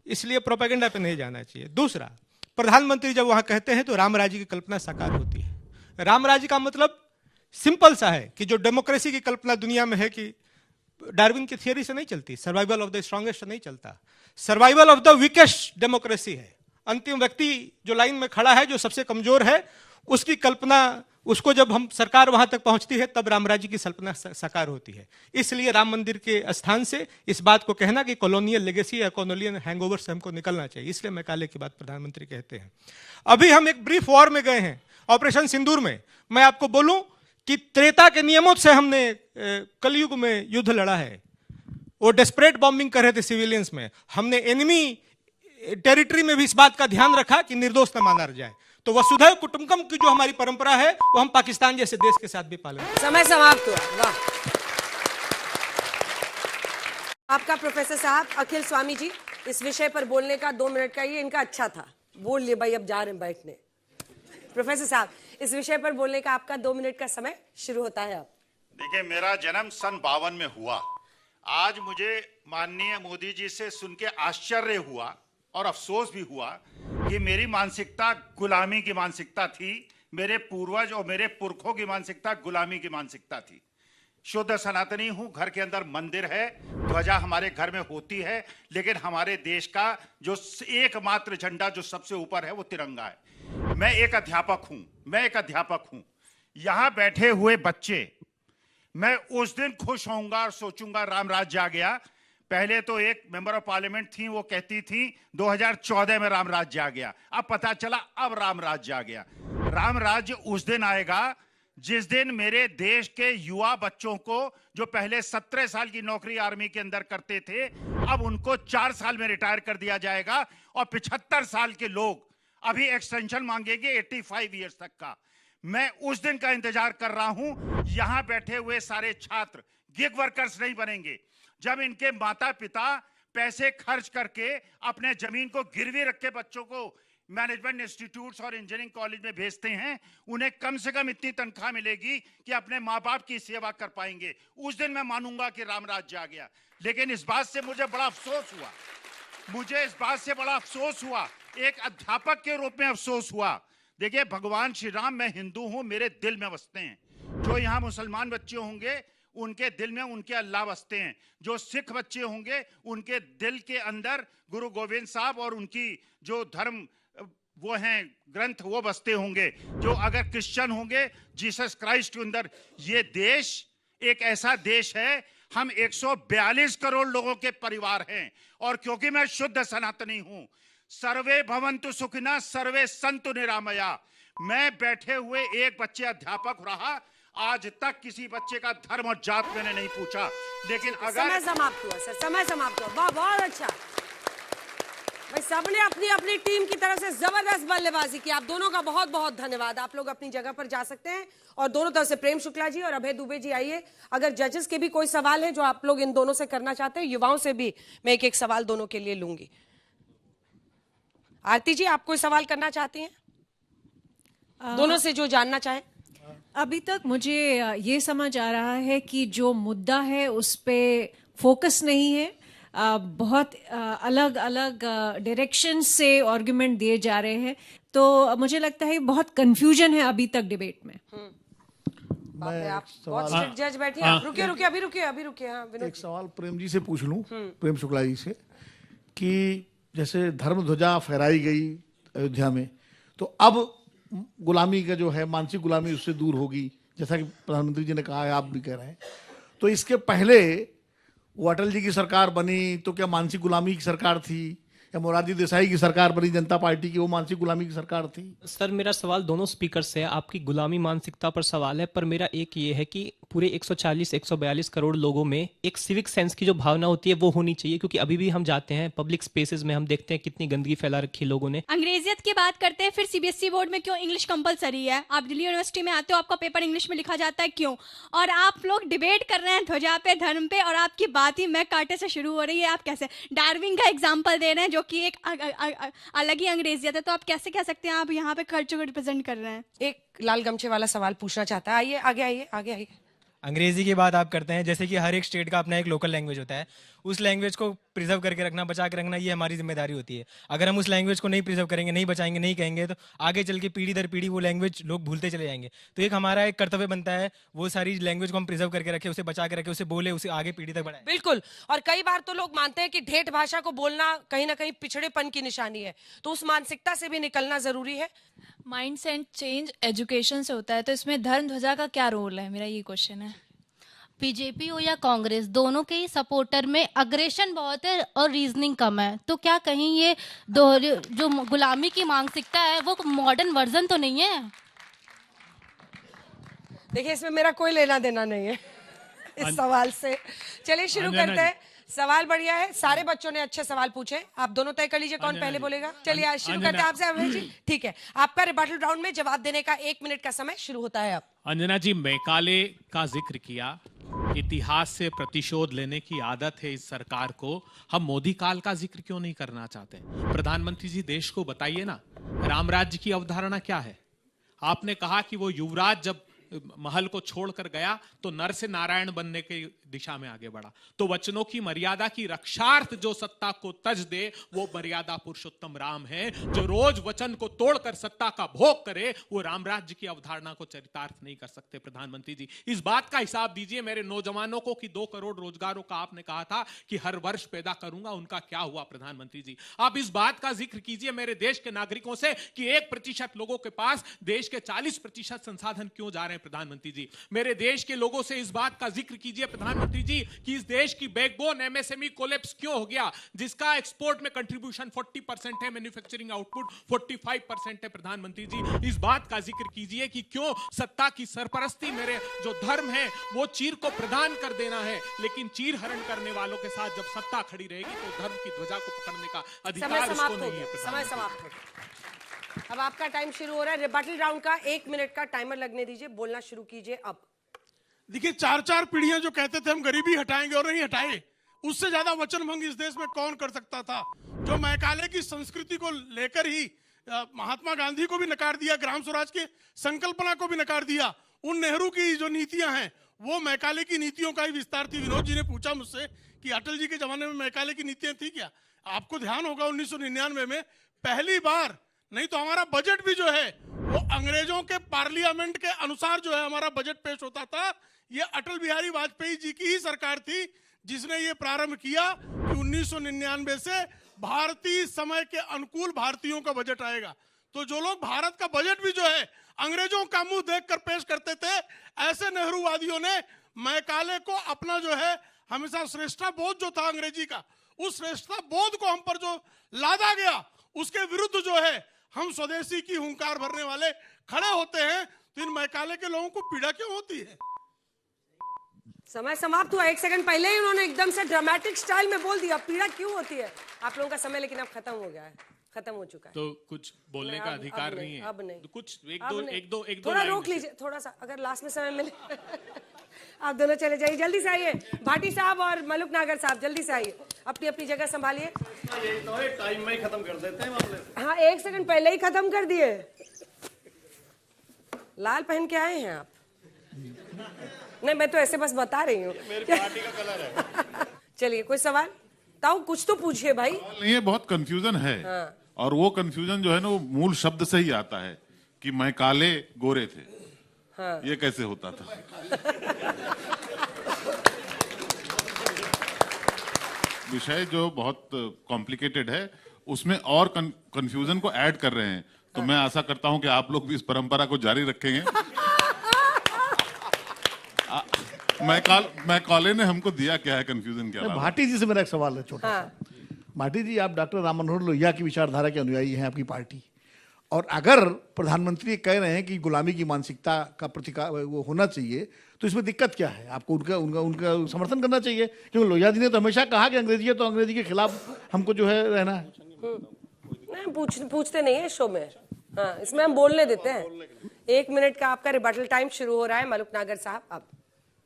इसलिए प्रोपेगेंडा पे नहीं जाना चाहिए। दूसरा, प्रधानमंत्री जब वहां कहते हैं तो राम राज्य की कल्पना साकार होती है। राम राज्य का मतलब सिंपल सा है कि जो डेमोक्रेसी की कल्पना दुनिया में है कि डार्विन की थियरी से नहीं चलती, सर्वाइवल ऑफ द स्ट्रॉन्गेस्ट से नहीं चलता, survival of the weakest democracy है। अंतिम व्यक्ति जो लाइन में खड़ा है, जो सबसे कमजोर है, उसकी कल्पना, उसको जब हम सरकार वहां तक पहुंचती है तब राम राज्य की कल्पना साकार होती है। इसलिए राम मंदिर के स्थान से इस बात को कहना कि कॉलोनियल लेगेसी या कॉलोनियल हैंगओवर से हमको निकलना चाहिए, इसलिए मैकाले की बात प्रधानमंत्री कहते हैं। अभी हम एक ब्रीफ वॉर में गए हैं, ऑपरेशन सिंदूर में। मैं आपको बोलूं कि त्रेता के नियमों से हमने कलयुग में युद्ध लड़ा है। वो डेस्परेट बॉम्बिंग कर रहे थे सिविलियंस में, हमने एनिमी टेरिटरी में भी इस बात का ध्यान रखा कि निर्दोष न माना जाए। तो वसुधैव कुटुंबकम की जो हमारी परंपरा है वो हम पाकिस्तान जैसे देश के साथ भी पालन करें। समय समाप्त हुआ। वाह, आपका प्रोफेसर साहब अखिल स्वामी जी, इस विषय पर बोलने का 2 मिनट का ये इनका अच्छा था, बोल लिए भाई, अब जा रहे हैं बैठने। प्रोफेसर साहब, इस विषय पर बोलने का आपका 2 मिनट का समय शुरू होता है अब। देखिए, मेरा जन्म सन 52 में हुआ। आज मुझे माननीय मोदी जी से सुन के आश्चर्य हुआ और अफसोस भी हुआ कि मेरी मानसिकता गुलामी की मानसिकता थी, मेरे पूर्वज और मेरे पुरखों की मानसिकता गुलामी की मानसिकता थी। शुद्ध सनातनी हूं, घर के अंदर मंदिर है, ध्वजा हमारे घर में होती है, लेकिन हमारे देश का जो एकमात्र झंडा जो सबसे ऊपर है वो तिरंगा है। मैं एक अध्यापक हूं, यहां बैठे हुए बच्चे, मैं उस दिन खुश होऊंगा और सोचूंगा राम राज्य आ गया। पहले तो एक मेंबर ऑफ पार्लियामेंट थी, वो कहती थी 2014 में राम राज्य आ गया। अब पता चला अब राम राज्य आ गया। राम राज्य उस दिन आएगा जिस दिन मेरे देश के युवा बच्चों को, जो पहले 17 साल की नौकरी आर्मी के अंदर करते थे, अब उनको 4 साल में रिटायर कर दिया जाएगा और 75 साल के लोग अभी एक्सटेंशन मांगेंगे 85 ईयर्स तक का। मैं उस दिन का इंतजार कर रहा हूं। यहां बैठे हुए सारे छात्र गिग वर्कर्स नहीं बनेंगे। जब इनके माता पिता पैसे खर्च करके अपने जमीन को गिरवी रख के बच्चों को मैनेजमेंट इंस्टीट्यूट्स और इंजीनियरिंग कॉलेज में भेजते हैं, उन्हें कम से कम इतनी तनख्वाह मिलेगी कि अपने माँ बाप की सेवा कर पाएंगे। उस दिन मैं मानूंगा कि राम राज्य आ गया। लेकिन इस बात से मुझे बड़ा अफसोस हुआ, एक अध्यापक के रूप में अफसोस हुआ। देखिए, भगवान श्री राम, मैं हिंदू हूं, मेरे दिल में बसते हैं। जो यहाँ मुसलमान बच्चे होंगे उनके दिल में उनके अल्लाह बसते हैं। जो सिख बच्चे होंगे उनके दिल के अंदर गुरु गोविंद साहब और उनकी जो धर्म वो हैं ग्रंथ वो बसते होंगे। जो अगर क्रिश्चियन होंगे जीसस क्राइस्ट के अंदर। ये देश एक ऐसा देश है, हम 142 करोड़ लोगों के परिवार हैं। और क्योंकि मैं शुद्ध सनातनी हूं, सर्वे भवन्तु सुखिनः सर्वे सन्तु निरामया। मैं बैठे हुए एक बच्चे अध्यापक रहा, आज तक किसी बच्चे का धर्म और जात मैंने नहीं पूछा। लेकिन अगर समय समाप्त हुआ सर, समय समाप्त हुआ। बहुत अच्छा भाई, सबने अपनी अपनी टीम की तरफ से जबरदस्त बल्लेबाजी की। आप दोनों का बहुत बहुत धन्यवाद। आप लोग अपनी जगह पर जा सकते हैं। और दोनों तरफ से प्रेम शुक्ला जी और अभय दुबे जी आइए। अगर जजेस के भी कोई सवाल है जो आप लोग इन दोनों से करना चाहते हैं, युवाओं से भी मैं एक एक सवाल दोनों के लिए लूंगी। आरती जी, आप कोई सवाल करना चाहती हैं दोनों से, जो जानना चाहें? अभी तक मुझे ये समझ आ रहा है कि जो मुद्दा है उस पे फोकस नहीं है। बहुत अलग अलग डायरेक्शन से आर्गुमेंट दिए जा रहे हैं, तो मुझे लगता है बहुत कंफ्यूजन है अभी तक डिबेट में। आप बहुत स्ट्रिक्ट जज बैठिए। आप रुकिए, अभी रुकिए। हाँ, विनोद। एक सवाल प्रेम जी से पूछ लूं, प्रेम शुक्ला जी से, कि जैसे धर्म ध्वजा फहराई गई अयोध्या में, तो अब गुलामी का जो है, मानसिक गुलामी उससे दूर होगी, जैसा कि प्रधानमंत्री जी ने कहा है, आप भी कह रहे हैं। तो इसके पहले वो अटल जी की सरकार बनी तो क्या मानसिक गुलामी की सरकार थी, या मोरारजी देसाई की सरकार बनी जनता पार्टी की, वो मानसिक गुलामी की सरकार थी? सर, मेरा सवाल दोनों स्पीकर से है। आपकी गुलामी मानसिकता पर सवाल है, पर मेरा एक ये है कि पूरे 140-142 करोड़ लोगों में एक सिविक सेंस की जो भावना होती है वो होनी चाहिए, क्योंकि अभी भी हम जाते हैं पब्लिक स्पेसेस में, हम देखते हैं कितनी गंदगी फैला रखी है लोगों ने। अंग्रेजियत की बात करते हैं, फिर सीबीएसई बोर्ड में क्यों इंग्लिश कंपलसरी है? आप दिल्ली यूनिवर्सिटी में आते हो, आपका पेपर इंग्लिश में लिखा जाता है, क्यों? और आप लोग डिबेट कर रहे हैं ध्वजा पे, धर्म पे, और आपकी बात ही मैं कांटे से शुरू हो रही है। आप कैसे डार्विन का एग्जाम्पल दे रहे हैं, जो कि एक अलग ही अंग्रेजियत है, तो आप कैसे कह सकते हैं आप यहाँ पे कल्चर को रिप्रेजेंट कर रहे हैं? एक लाल गमछे वाला सवाल पूछना चाहता है। आइए, आगे आइए। अंग्रेजी की बात आप करते हैं, जैसे कि हर एक स्टेट का अपना एक लोकल लैंग्वेज होता है, उस लैंग्वेज को प्रिजर्व करके रखना, बचा के रखना, ये हमारी जिम्मेदारी होती है। अगर हम उस लैंग्वेज को नहीं प्रिजर्व करेंगे, नहीं बचाएंगे, नहीं कहेंगे, तो आगे चल के पीढ़ी दर पीढ़ी वो लैंग्वेज लोग भूलते चले जाएंगे। तो एक हमारा एक कर्तव्य बनता है, वो सारी लैंग्वेज को हम प्रिजर्व करके रखें, उसे बचा के रखें, उसे बोले, उसे आगे पीढ़ी तक बढ़ाएं। बिल्कुल। और कई बार तो लोग मानते हैं कि ठेठ भाषा को बोलना कहीं ना कहीं पिछड़ेपन की निशानी है, तो उस मानसिकता से भी निकलना जरूरी है। माइंड सेट चेंज एजुकेशन से होता है, तो इसमें धर्म ध्वजा का क्या रोल है? मेरा ये क्वेश्चन है। बीजेपी हो या कांग्रेस, दोनों के ही सपोर्टर में अग्रेशन बहुत है और रीजनिंग कम है, तो क्या कहीं ये जो गुलामी की मानसिकता है वो मॉडर्न वर्जन तो नहीं है? देखिए, इसमें मेरा कोई लेना देना नहीं है इस सवाल से। चलिए शुरू करते हैं। सवाल बढ़िया है, सारे बच्चों ने अच्छे सवाल पूछे। आप दोनों तय कर लीजिए कौन पहले बोलेगा। चलिए शुरू करते हैं आपसे अभय जी। ठीक है, आपका रिबटल राउंड में जवाब देने का 1 मिनट का समय शुरू होता है अब। अंजना जी, मैकाले का जिक्र किया। इतिहास से प्रतिशोध लेने की आदत है इस सरकार को। हम मोदी काल का जिक्र क्यों नहीं करना चाहते? प्रधानमंत्री जी, देश को बताइए ना, राम राज्य की अवधारणा क्या है? आपने कहा कि वो युवराज जब महल को छोड़कर गया तो नर से नारायण बनने की दिशा में आगे बढ़ा। तो वचनों की मर्यादा की रक्षार्थ जो सत्ता को तज दे, वो मर्यादा पुरुषोत्तम राम है। जो रोज वचन को तोड़कर सत्ता का भोग करे, वो राम राज्य की अवधारणा को चरितार्थ नहीं कर सकते। प्रधानमंत्री जी, इस बात का हिसाब दीजिए मेरे नौजवानों को कि 2 करोड़ रोजगारों का आपने कहा था कि हर वर्ष पैदा करूंगा, उनका क्या हुआ? प्रधानमंत्री जी, आप इस बात का जिक्र कीजिए मेरे देश के नागरिकों से कि 1% लोगों के पास देश के 40% संसाधन क्यों जा रहे हैं? प्रधानमंत्री जी, मेरे देश के लोगों से इस बात का जिक्र कीजिए प्रधानमंत्री जी कि इस देश की बैकबोन एमएसएमई कोलैप्स क्यों हो गया, जिसका एक्सपोर्ट में कंट्रीब्यूशन 40% है, मैन्युफैक्चरिंग आउटपुट 45% है। प्रधानमंत्री जी, इस बात का जिक्र कीजिए कि क्यों सत्ता की सरपरस्ती, मेरे जो धर्म है वो चीर को प्रदान कर देना है, लेकिन चीर हरण करने वालों के साथ जब सत्ता खड़ी रहेगी तो धर्म की ध्वजा को पकड़ने का अधिकार उसको नहीं है। समय समाप्त हो गया। अब आपका टाइम शुरू हो रहा है। रिबटल राउंड का 1 मिनट का टाइमर लगने दीजिए, बोलना शुरू कीजिए अब। देखिए, 4 पीढ़ियां जो कहते थे हम गरीबी हटाएंगे और नहीं हटाए, उससे ज्यादा वचनभंग इस देश में कौन कर सकता था? जो मैकाले की संस्कृति को लेकर ही महात्मा गांधी को भी नकार दिया, ग्राम स्वराज की संकल्पना को भी नकार दिया, उन नेहरू की जो नीतियां हैं वो मैकाले की नीतियों का ही विस्तार थी। विनोद जी ने पूछा मुझसे कि अटल जी के जमाने में मैकाले की नीतियां थी क्या? आपको ध्यान होगा 1999 में पहली बार, नहीं तो हमारा बजट भी जो है वो तो अंग्रेजों के पार्लियामेंट के अनुसार जो है हमारा बजट पेश होता था। ये अटल बिहारी वाजपेयी जी की ही सरकार थी जिसने ये प्रारंभ किया कि 1999 से भारतीय समय के अनुकूल भारतीयों का बजट आएगा। तो जो लोग भारत का बजट भी जो है अंग्रेजों का मुंह देखकर पेश करते थे, ऐसे नेहरूवादियों ने मैकाले को अपना जो है हमेशा श्रेष्ठता बोध जो था अंग्रेजी का, उस श्रेष्ठता बोध को हम पर जो लादा गया, उसके विरुद्ध जो है हम स्वदेशी की हुंकार भरने वाले खड़े होते हैं। तो इन मैकाले के लोगों को पीड़ा क्यों होती है? समय समाप्त हुआ। 1 सेकंड पहले ही उन्होंने एकदम से ड्रामेटिक स्टाइल में बोल दिया, पीड़ा क्यों होती है। आप लोगों का समय लेकिन अब खत्म हो गया है, खत्म हो चुका है। तो कुछ बोलने का अधिकार नहीं है। अब नहीं, तो कुछ एक दो थोड़ा रोक लीजिए, थोड़ा सा अगर लास्ट में समय मिले। आप दोनों चले जाइए, जल्दी से आइए। भाटी साहब और मलुक नागर साहब जल्दी से आइए, अपनी अपनी जगह संभालिए। टाइम में ही खत्म कर देते हैं मामले। हाँ, 1 सेकंड पहले ही खत्म कर दिए। लाल पहन के आए हैं आप? नहीं, मैं तो ऐसे बस बता रही हूँ, मेरी पार्टी का कलर है। चलिए, कोई सवाल ताऊ कुछ तो पूछिए भाई। ये बहुत कंफ्यूजन है। हाँ। और वो कंफ्यूजन जो है ना वो मूल शब्द से ही आता है कि मैं काले गोरे थे। हाँ। ये कैसे होता था? विषय जो बहुत कॉम्प्लिकेटेड है, उसमें और कंफ्यूजन को ऐड कर रहे हैं। तो मैं आशा करता हूं कि आप लोग भी इस परंपरा को जारी रखेंगे। मैकाले ने हमको दिया क्या है कंफ्यूजन के अलावा? भाटी जी से मेरा एक सवाल है छोटा सा। भाटी जी, आप डॉक्टर राम मनोहर लोहिया की विचारधारा के अनुयायी हैं, आपकी पार्टी, और अगर प्रधानमंत्री कह रहे हैं कि गुलामी की मानसिकता का प्रतिकार वो होना चाहिए, तो इसमें दिक्कत क्या है? आपको उनका उनका उनका समर्थन करना चाहिए, क्योंकि लोहिया जी ने तो हमेशा कहा कि अंग्रेजी है तो अंग्रेजी के खिलाफ हमको जो है रहना है। नहीं, पूछते नहीं है शो में। हाँ, इसमें हम बोलने देते हैं। 1 मिनट का आपका रिबटल टाइम शुरू हो रहा है। मलुक नागर साहब, अब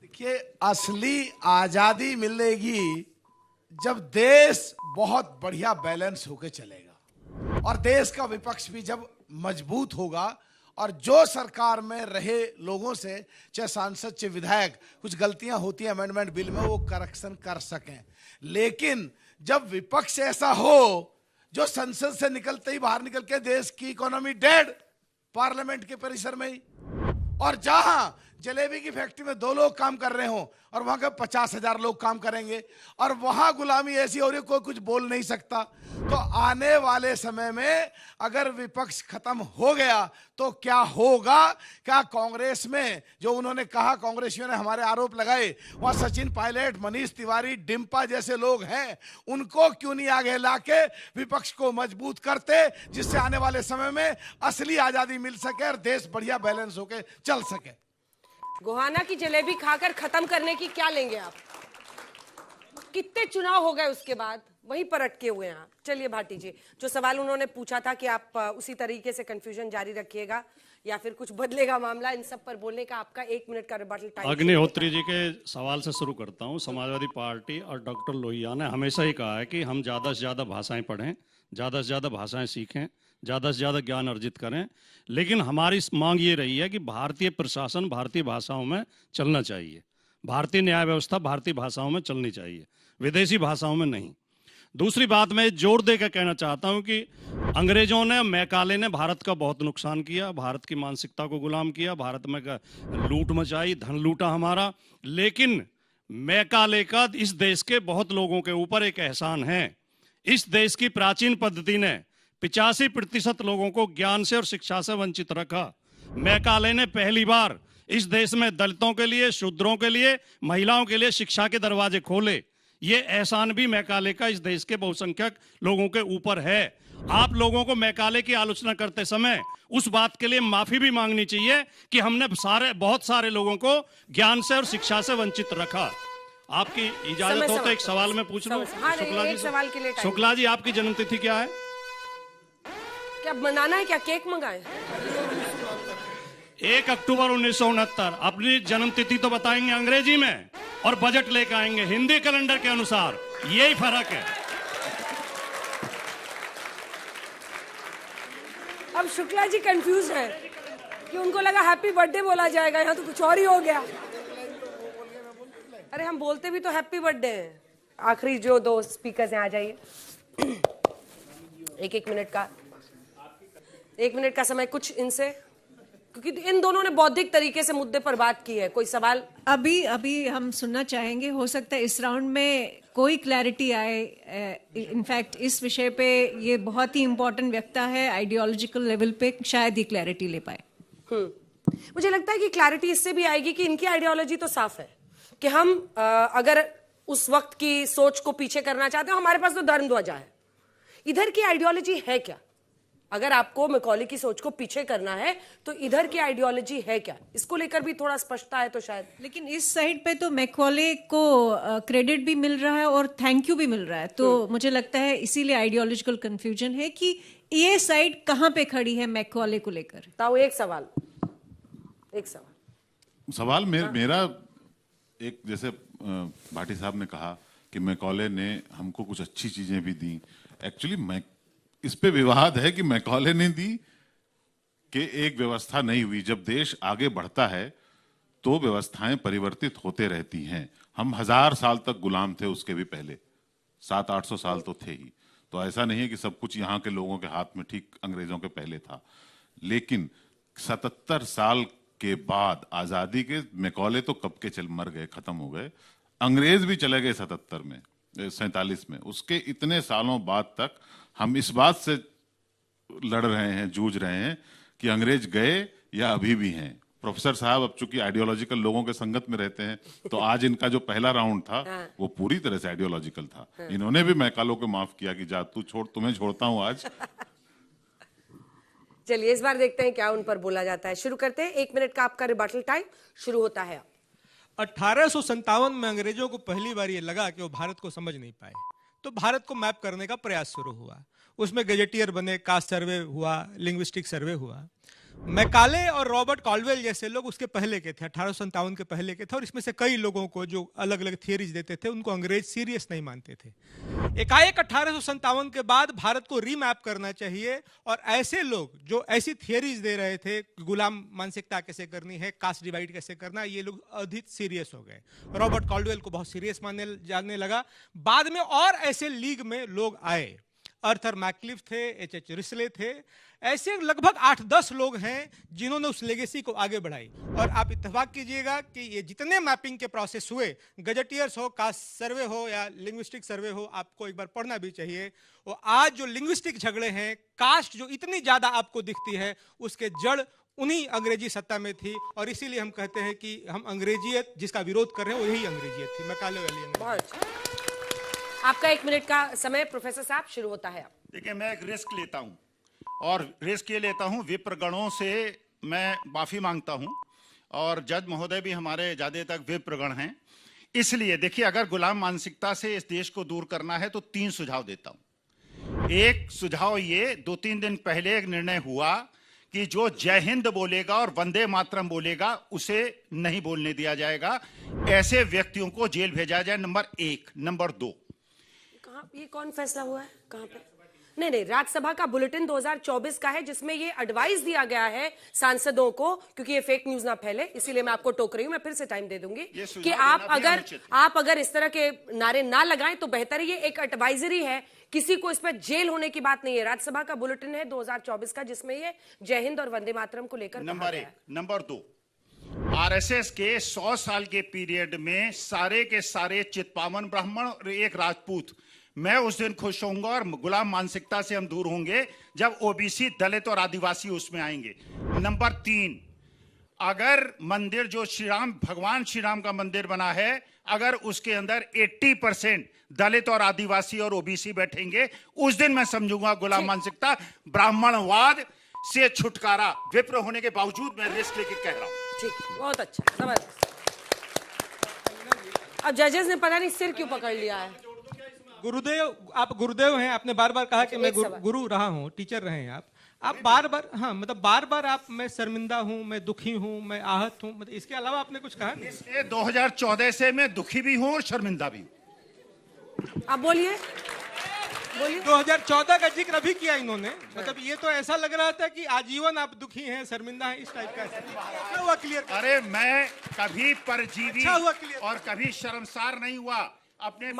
देखिए, असली आजादी मिलेगी जब देश बहुत बढ़िया बैलेंस होके चलेगा और देश का विपक्ष भी जब मजबूत होगा और जो सरकार में रहे लोगों से, चाहे सांसद चाहे विधायक, कुछ गलतियां होती हैं अमेंडमेंट बिल में, वो करेक्शन कर सकें। लेकिन जब विपक्ष ऐसा हो जो संसद से निकलते ही बाहर निकल के देश की इकोनॉमी डेड पार्लियामेंट के परिसर में ही, और जहां जलेबी की फैक्ट्री में 2 लोग काम कर रहे हो और वहां के 50,000 लोग काम करेंगे और वहां गुलामी ऐसी हो रही, कोई कुछ बोल नहीं सकता। तो आने वाले समय में अगर विपक्ष खत्म हो गया तो क्या होगा? क्या कांग्रेस में जो उन्होंने कहा, कांग्रेसियों ने हमारे आरोप लगाए, वहां सचिन पायलट, मनीष तिवारी, डिम्पा जैसे लोग हैं, उनको क्यों नहीं आगे लाके विपक्ष को मजबूत करते, जिससे आने वाले समय में असली आजादी मिल सके और देश बढ़िया बैलेंस होके चल सके। गोहाना की जलेबी खाकर खत्म करने की क्या लेंगे आप? कितने चुनाव हो गए उसके बाद, वहीं पर अटके हुए हैं आप। चलिए भाटी जी, जो सवाल उन्होंने पूछा था कि आप उसी तरीके से कंफ्यूजन जारी रखिएगा या फिर कुछ बदलेगा मामला, इन सब पर बोलने का आपका 1 मिनट का रिबटल टाइम। अग्निहोत्री जी के सवाल से शुरू करता हूं। समाजवादी पार्टी और डॉक्टर लोहिया ने हमेशा ही कहा है कि हम ज़्यादा से ज़्यादा भाषाएं पढ़ें, ज़्यादा से ज़्यादा भाषाएं सीखें, ज़्यादा से ज़्यादा ज्ञान अर्जित करें। लेकिन हमारी मांग ये रही है कि भारतीय प्रशासन भारतीय भाषाओं में चलना चाहिए, भारतीय न्याय व्यवस्था भारतीय भाषाओं में चलनी चाहिए, विदेशी भाषाओं में नहीं। दूसरी बात मैं जोर देकर कहना चाहता हूं कि अंग्रेजों ने, मैकाले ने भारत का बहुत नुकसान किया, भारत की मानसिकता को गुलाम किया, भारत में लूट मचाई, धन लूटा हमारा। लेकिन मैकाले का इस देश के बहुत लोगों के ऊपर एक एहसान है। इस देश की प्राचीन पद्धति ने 85% लोगों को ज्ञान से और शिक्षा से वंचित रखा। मैकाले ने पहली बार इस देश में दलितों के लिए, शूद्रों के लिए, महिलाओं के लिए शिक्षा के दरवाजे खोले। ये एहसान भी मैकाले का इस देश के बहुसंख्यक लोगों के ऊपर है। आप लोगों को मैकाले की आलोचना करते समय उस बात के लिए माफी भी मांगनी चाहिए कि हमने बहुत सारे लोगों को ज्ञान से और शिक्षा से वंचित रखा। आपकी इजाजत हो तो एक सवाल मैं पूछ लूं शुक्ला जी से। शुक्ला जी, आपकी जन्मतिथि क्या है? क्या मनाना है? क्या केक मंगाए? 1 अक्टूबर 1969। अपनी जन्मतिथि तो बताएंगे अंग्रेजी में और बजट लेकर आएंगे हिंदी कैलेंडर के अनुसार। यही फर्क है। अब शुक्ला जी कंफ्यूज है कि उनको लगा हैप्पी बर्थडे बोला जाएगा, यहाँ तो कुछ और ही हो गया। अरे हम बोलते भी तो हैप्पी बर्थडे है। आखिरी जो 2 स्पीकर्स हैं, आ जाइए। 1 मिनट का समय कुछ इनसे क्योंकि इन दोनों ने बौद्धिक तरीके से मुद्दे पर बात की है। कोई सवाल? अभी हम सुनना चाहेंगे, हो सकता है इस राउंड में कोई क्लैरिटी आए। इनफैक्ट इस विषय पे ये बहुत ही इंपॉर्टेंट व्यक्ता है, आइडियोलॉजिकल लेवल पे शायद ये क्लैरिटी ले पाए। मुझे लगता है कि क्लैरिटी इससे भी आएगी कि इनकी आइडियोलॉजी तो साफ है कि हम अगर उस वक्त की सोच को पीछे करना चाहते हो, हमारे पास तो धर्म ध्वजा है। इधर की आइडियोलॉजी है क्या? अगर आपको मैकॉले की सोच को पीछे करना है तो इधर की आइडियोलॉजी है क्या? इसको लेकर भी थोड़ा स्पष्टता है तो शायद। लेकिन इस साइड पे तो मैकॉले को क्रेडिट भी मिल रहा है और थैंक यू भी मिल रहा है, तो मुझे लगता है इसीलिए आइडियोलॉजिकल कंफ्यूजन है कि ये साइड कहां पे खड़ी है मैकॉले को लेकर। ताऊ एक सवाल मेरा एक, जैसे भाटी साहब ने कहा कि मैकॉले ने हमको कुछ अच्छी चीजें भी दी। एक्चुअली मैं इस पे विवाद है कि मैकॉले ने दी कि एक व्यवस्था नहीं हुई। जब देश आगे बढ़ता है तो व्यवस्थाएं परिवर्तित होते रहती हैं। हम 1000 साल तक गुलाम थे, उसके भी पहले 700-800 साल तो थे ही। तो ऐसा नहीं है कि सब कुछ यहाँ के लोगों के हाथ में ठीक अंग्रेजों के पहले था। लेकिन 77 साल के बाद आजादी के, मैकॉले तो कब के मर गए, खत्म हो गए। अंग्रेज भी चले गए 47 में। उसके इतने सालों बाद तक हम इस बात से लड़ रहे हैं, जूझ रहे हैं कि अंग्रेज गए या अभी भी हैं। प्रोफेसर साहब अब चूंकि आइडियोलॉजिकल लोगों के संगत में रहते हैं, तो आज इनका जो पहला राउंड था वो पूरी तरह से आइडियोलॉजिकल था। इन्होंने भी मैकालो को माफ किया कि जा तू छोड़, तुम्हें छोड़ता हूं आज। चलिए इस बार देखते हैं क्या उन पर बोला जाता है। शुरू करते हैं, 1 मिनट का आपका रिबटल टाइम शुरू होता है। 1857 में अंग्रेजों को पहली बार ये लगा कि वो भारत को समझ नहीं पाए, तो भारत को मैप करने का प्रयास शुरू हुआ। उसमें गजेटियर बने, कास्ट सर्वे हुआ, लिंग्विस्टिक सर्वे हुआ। मैकाले और रॉबर्ट कॉल्डवेल जैसे लोग उसके पहले के थे, 1857 के पहले के थे, और इसमें से कई लोगों को जो अलग अलग थियरीज देते थे उनको अंग्रेज सीरियस नहीं मानते थे। एकाएक 1857 के बाद भारत को रीमैप करना चाहिए, और ऐसे लोग जो ऐसी थियरीज दे रहे थे, गुलाम मानसिकता कैसे करनी है, कास्ट डिवाइड कैसे करना, ये लोग अधिक सीरियस हो गए। रॉबर्ट कॉल्डवेल को बहुत सीरियस मानने जाने लगा। बाद में और ऐसे लीग में लोग आए, अर्थर मैकलिफ थे, H.H. रिस्ले थे, ऐसे लगभग 8-10 लोग हैं जिन्होंने उस लेगेसी को आगे बढ़ाई। और आप इत्तेफाक कीजिएगा कि ये जितने मैपिंग के प्रोसेस हुए, गजेटियर्स हो, कास्ट सर्वे हो या लिंग्विस्टिक सर्वे हो, आपको एक बार पढ़ना भी चाहिए। वो आज जो लिंग्विस्टिक झगड़े हैं, कास्ट जो इतनी ज्यादा आपको दिखती है, उसके जड़ उन्हीं अंग्रेजी सत्ता में थी। और इसीलिए हम कहते हैं कि हम अंग्रेजियत जिसका विरोध कर रहे हैं वो यही अंग्रेजियत थी, मैकाले वाली। आपका 1 मिनट का समय प्रोफेसर साहब शुरू होता है। देखिए, मैं एक रिस्क लेता हूं, और रिस्क ये लेता हूं, विप्रगणों से मैं माफी मांगता हूं, और जज महोदय भी हमारे ज्यादा तक विप्रगण हैं। इसलिए देखिए, अगर गुलाम मानसिकता से इस देश को दूर करना है तो 3 सुझाव देता हूं। एक सुझाव ये, 2-3 दिन पहले एक निर्णय हुआ कि जो जय हिंद बोलेगा और वंदे मातरम बोलेगा उसे नहीं बोलने दिया जाएगा। ऐसे व्यक्तियों को जेल भेजा जाए, नंबर 1। नंबर 2, ये कौन फैसला हुआ है, कहां पे? नहीं, राज्यसभा का बुलेटिन 2024 का है, जिसमें ये एडवाइस दिया गया है सांसदों को, क्योंकि ये फेक न्यूज ना फैले, इसीलिए मैं आपको टोक रही हूं। मैं फिर से टाइम दे दूंगी कि आप अगर इस तरह के नारे ना लगाएं तो बेहतर है। ये एक एडवाइजरी है, किसी को इस पर जेल होने की बात नहीं है। राज्यसभा का बुलेटिन है 2024 का, जिसमें ये जय हिंद और वंदे मातरम को लेकर नंबर 1। नंबर 2, आरएसएस के 100 साल के पीरियड में सारे के सारे चितपावन ब्राह्मण और एक राजपूत, मैं उस दिन खुश होऊंगा और गुलाम मानसिकता से हम दूर होंगे जब ओबीसी, दलित और आदिवासी उसमें आएंगे। नंबर 3, अगर मंदिर जो भगवान श्री राम का मंदिर बना है, अगर उसके अंदर 80% दलित और आदिवासी और ओबीसी बैठेंगे, उस दिन मैं समझूंगा गुलाम मानसिकता। ब्राह्मणवाद से छुटकारा, विप्र होने के बावजूद मैं रिस्क लेके कह रहा हूं। ठीक, बहुत अच्छा, जबरदस्त। अब जजेस ने पता नहीं सिर क्यों पकड़ लिया है। गुरुदेव, आप गुरुदेव हैं, आपने बार बार कहा कि मैं गुरु रहा हूं, टीचर रहे हैं आप बार बार, हाँ, मतलब बार बार आप, मैं शर्मिंदा हूं, मैं दुखी हूं, मैं आहत हूं, मतलब इसके अलावा आपने कुछ कहा नहीं। इसलिए 2014 से मैं दुखी भी हूं और शर्मिंदा भी हूं। आप बोलिए। 2014 का जिक्र अभी किया इन्होंने, मतलब ये तो ऐसा लग रहा था कि आजीवन आप दुखी हैं, शर्मिंदा हैं, इस टाइप का हुआ क्लियर। अरे मैं कभी परजीवी और कभी शर्मसार नहीं हुआ। अपने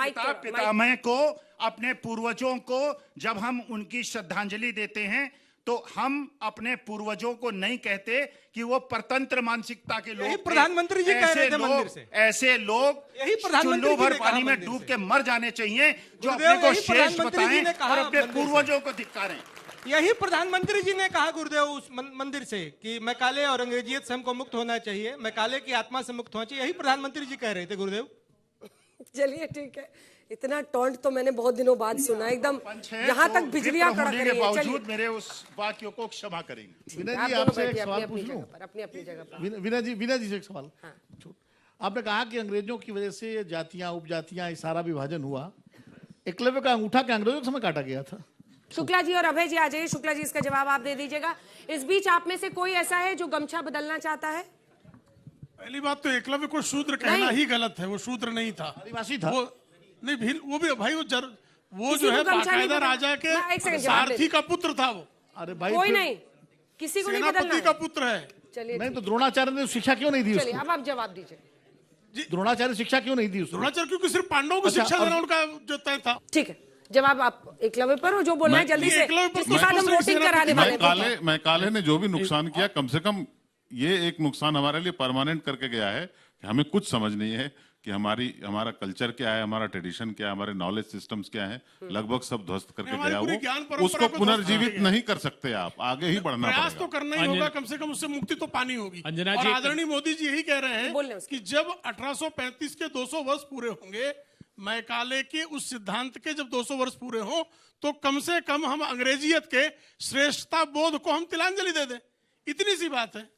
पितामह को, अपने पूर्वजों को जब हम उनकी श्रद्धांजलि देते हैं तो हम अपने पूर्वजों को नहीं कहते कि वो परतंत्र मानसिकता के लोग थे। प्रधानमंत्री जी कह रहे थे मंदिर से। ऐसे लोग यही प्रधानमंत्री चुल्लू भर जी ने कहा पानी में मंदिर डूब से। के मर जाने चाहिए, जो गुरुदेव, अपने को यही श्रेष्ठ प्रधानमंत्री जी बताएं ने कहा और अपने मंदिर से। पूर्वजों को धिक्कारें। यही प्रधानमंत्री जी ने कहा गुरुदेव उस मंदिर से कि मैकाले और अंग्रेजियत से हमको मुक्त होना चाहिए, मैकाले की आत्मा से मुक्त होना चाहिए, यही प्रधानमंत्री जी कह रहे थे गुरुदेव। चलिए ठीक है, इतना टॉन्ट तो मैंने बहुत दिनों बाद सुना, एकदम यहाँ तक बिजलियां कड़क रही है। बावजूद मेरे उस वाक्यों को क्षमा करेंगे। विनय आप जी दोनों आपसे एक बैठिए सवाल अपनी पूछ अपनी लूं? जगह पर, अपनी अपनी जगह पर। विनय जी से एक सवाल। आपने कहा कि अंग्रेजों की वजह से जातियां उपजातियां सारा विभाजन हुआ, एकलव्य का अंगूठा क्या अंग्रेजों के समय काटा गया था? शुक्ला जी और अभय जी आ जाइए। शुक्ला जी इसका जवाब आप दे दीजिएगा। इस बीच आप में से कोई ऐसा है जो गमछा बदलना चाहता है? पहली बात तो एकलव्य को शूद्र कहना ही गलत है, वो शूद्र नहीं था, आदिवासी था। वो नहीं भी, वो भी भाई वो किसी जो को है गमछा नहीं बाकायदा बदलना। राजा एक सेकंड के जवाब दे सारथी का पुत्र था वो। अरे भाई कोई नहीं, किसी को नहीं बदलना सेनापति है। का पुत्र है। चलिए नहीं तो द्रोणाचार्य ने शिक्षा क्यों नहीं दी चलिए, उसको? अब आप जवाब दीजिए। द्रोणाचार्य शिक्षा क्यों नहीं दी उसको? द्रोणाचार्य क्योंकि सिर्फ पांडवों को शिक्षा देना उनका जो तय था। ठीक है, जवाब आप एकलव्य पर हो, जो बोलना है जल्दी से, जिसके बाद हम वोटिंग कराने वाले हैं। मैकाले ने जो भी नुकसान किया, कम से कम ये एक नुकसान हमारे लिए परमानेंट करके गया है कि हमें कुछ समझ नहीं है कि हमारा कल्चर क्या है, हमारा ट्रेडिशन क्या है, हमारे नॉलेज सिस्टम्स क्या है, लगभग सब ध्वस्त करके गया वो। उसको पुनर्जीवित नहीं कर सकते आप, आगे ही बढ़ना प्रयास तो पड़ेगा। करना ही होगा, कम से कम उससे मुक्ति तो पानी होगी। अंजना और जी, आदरणीय मोदी जी यही कह रहे हैं कि जब 1835 के 200 वर्ष पूरे होंगे, मैकाले के उस सिद्धांत के जब 200 वर्ष पूरे हो, तो कम से कम हम अंग्रेजियत के श्रेष्ठता बोध को हम तिलांजलि दे दें, इतनी सी बात है।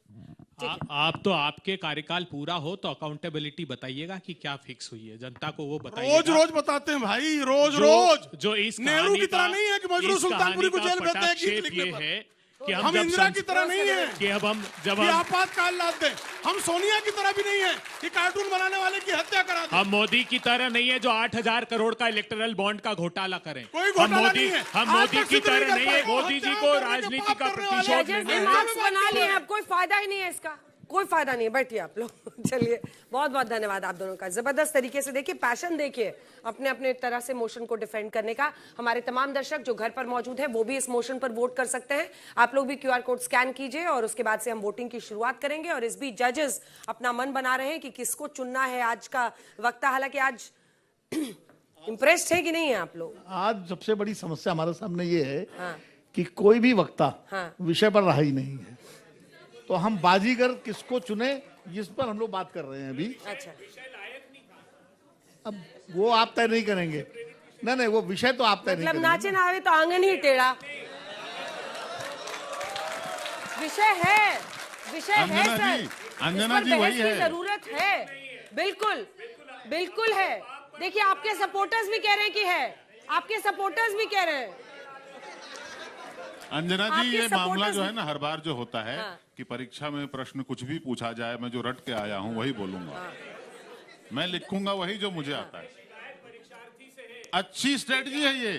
आप तो आपके कार्यकाल पूरा हो तो अकाउंटेबिलिटी बताइएगा कि क्या फिक्स हुई है, जनता को वो बताइएगा। रोज रोज बताते हैं भाई, रोज रोज। जो इस नेहरू की तरह नहीं है कि मजरू सुल्तानपुरी को जेल भेजते हैं गीत लिखने पर। कि हम इंदिरा की तरह नहीं है कि अब हम जब कि आपातकाल लाद दें। हम सोनिया की तरह भी नहीं है कि कार्टून बनाने वाले की हत्या करा दें। हम मोदी की तरह नहीं है जो 8,000 करोड़ का इलेक्टोरल बॉन्ड का घोटाला करें। कोई घोटाला नहीं है। हम मोदी की तरह नहीं है मोदी जी को राजनीति का प्रतिशोध लेना है। मार्क्स बना लिए, अब कोई फायदा ही नहीं है इसका, कोई फायदा नहीं है। बैठिए आप लोग। चलिए, बहुत बहुत धन्यवाद आप दोनों का। जबरदस्त तरीके से देखिए, पैशन देखिए अपने अपने तरह से मोशन को डिफेंड करने का। हमारे तमाम दर्शक जो घर पर मौजूद हैं वो भी इस मोशन पर वोट कर सकते हैं। आप लोग भी QR कोड स्कैन कीजिए और उसके बाद से हम वोटिंग की शुरुआत करेंगे। और इस बीच जजेस अपना मन बना रहे हैं कि किसको चुनना है आज का वक्ता। हालांकि आज इंप्रेस्ड है कि नहीं है आप लोग? आज सबसे बड़ी समस्या हमारे सामने ये है कि कोई भी वक्ता विषय पर रहा ही नहीं है, तो हम बाजीगर किसको चुने, जिस पर हम लोग बात कर रहे हैं अभी। अच्छा, अब वो आप तय नहीं करेंगे। नहीं, वो विषय तो आप तय नहीं मतलब करेंगे। नाचे ना आवे तो आंगन ही टेढ़ा। विषय है, विषय है सर, अंजना इस जी पर वही बहस की है। जरूरत है। बिल्कुल बिल्कुल है। देखिए, आपके सपोर्टर्स भी कह रहे हैं कि है, आपके सपोर्टर्स भी कह रहे हैं। अंजना जी, आपके ये मामला supporters जो है ना, हर बार जो होता है कि परीक्षा में प्रश्न कुछ भी पूछा जाए, मैं जो रट के आया हूं वही बोलूंगा, मैं लिखूंगा वही जो मुझे आता है। अच्छी स्ट्रेटजी है ये।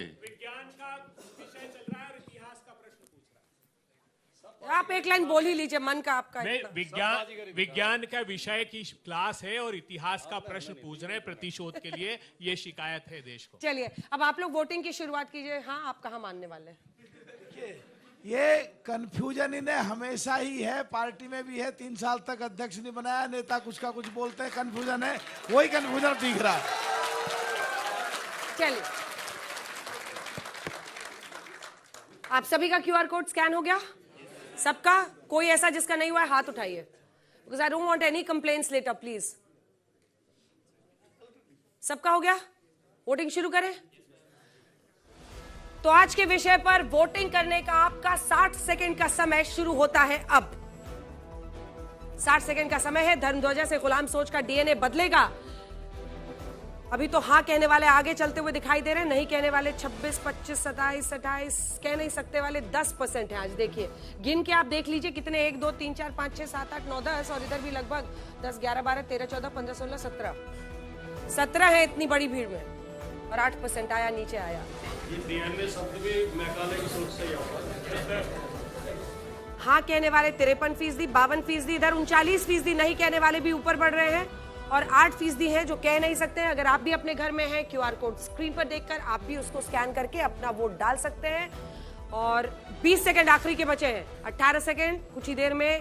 आप एक लाइन बोल ही लीजिए, मन का आपका। विज्ञान का विषय की क्लास है और इतिहास का प्रश्न पूछ रहे हैं प्रतिशोध के लिए, ये शिकायत है देश को। चलिए, अब आप लोग वोटिंग की शुरुआत कीजिए। हाँ, आप कहाँ मानने वाले हैं? ये कंफ्यूजन इन्हें हमेशा ही है, पार्टी में भी है। 3 साल तक अध्यक्ष नहीं बनाया, नेता कुछ का कुछ बोलते हैं, कंफ्यूजन है, वही कंफ्यूजन दिख रहा है। चलिए, आप सभी का QR कोड स्कैन हो गया? सबका? कोई ऐसा जिसका नहीं हुआ है हाथ उठाइए, because I don't want any complaints later please. सबका हो गया? वोटिंग शुरू करें? तो आज के विषय पर वोटिंग करने का आपका 60 सेकंड का समय शुरू होता है अब। 60 सेकंड का समय है। धर्मध्वजा से गुलाम सोच का DNA बदलेगा। अभी तो हाँ कहने वाले आगे चलते हुए दिखाई दे रहे हैं, नहीं कहने वाले 26, 25, 27, 28, कह नहीं सकते वाले 10% है। आज देखिए, गिन के आप देख लीजिए कितने, 1, 2, 3, 4, 5, 6, 7, 8, 9, 10 और इधर भी लगभग 10, 11, 12, 13, 14, 15, 16, 17 है इतनी बड़ी भीड़ में, और 8% आया, नीचे आया। ये DNA शब्द भी मैकाले की सोच से ही होगा। हाँ कहने वाले 53%, 52%, इधर 39%, नहीं कहने वाले भी ऊपर बढ़ रहे हैं, और 8% हैं जो कह नहीं सकते हैं। अगर आप भी अपने घर में हैं, QR कोड स्क्रीन पर देखकर आप भी उसको स्कैन करके अपना वोट डाल सकते हैं। और 20 सेकंड आखिरी के बचे हैं। 18 सेकंड, कुछ ही देर में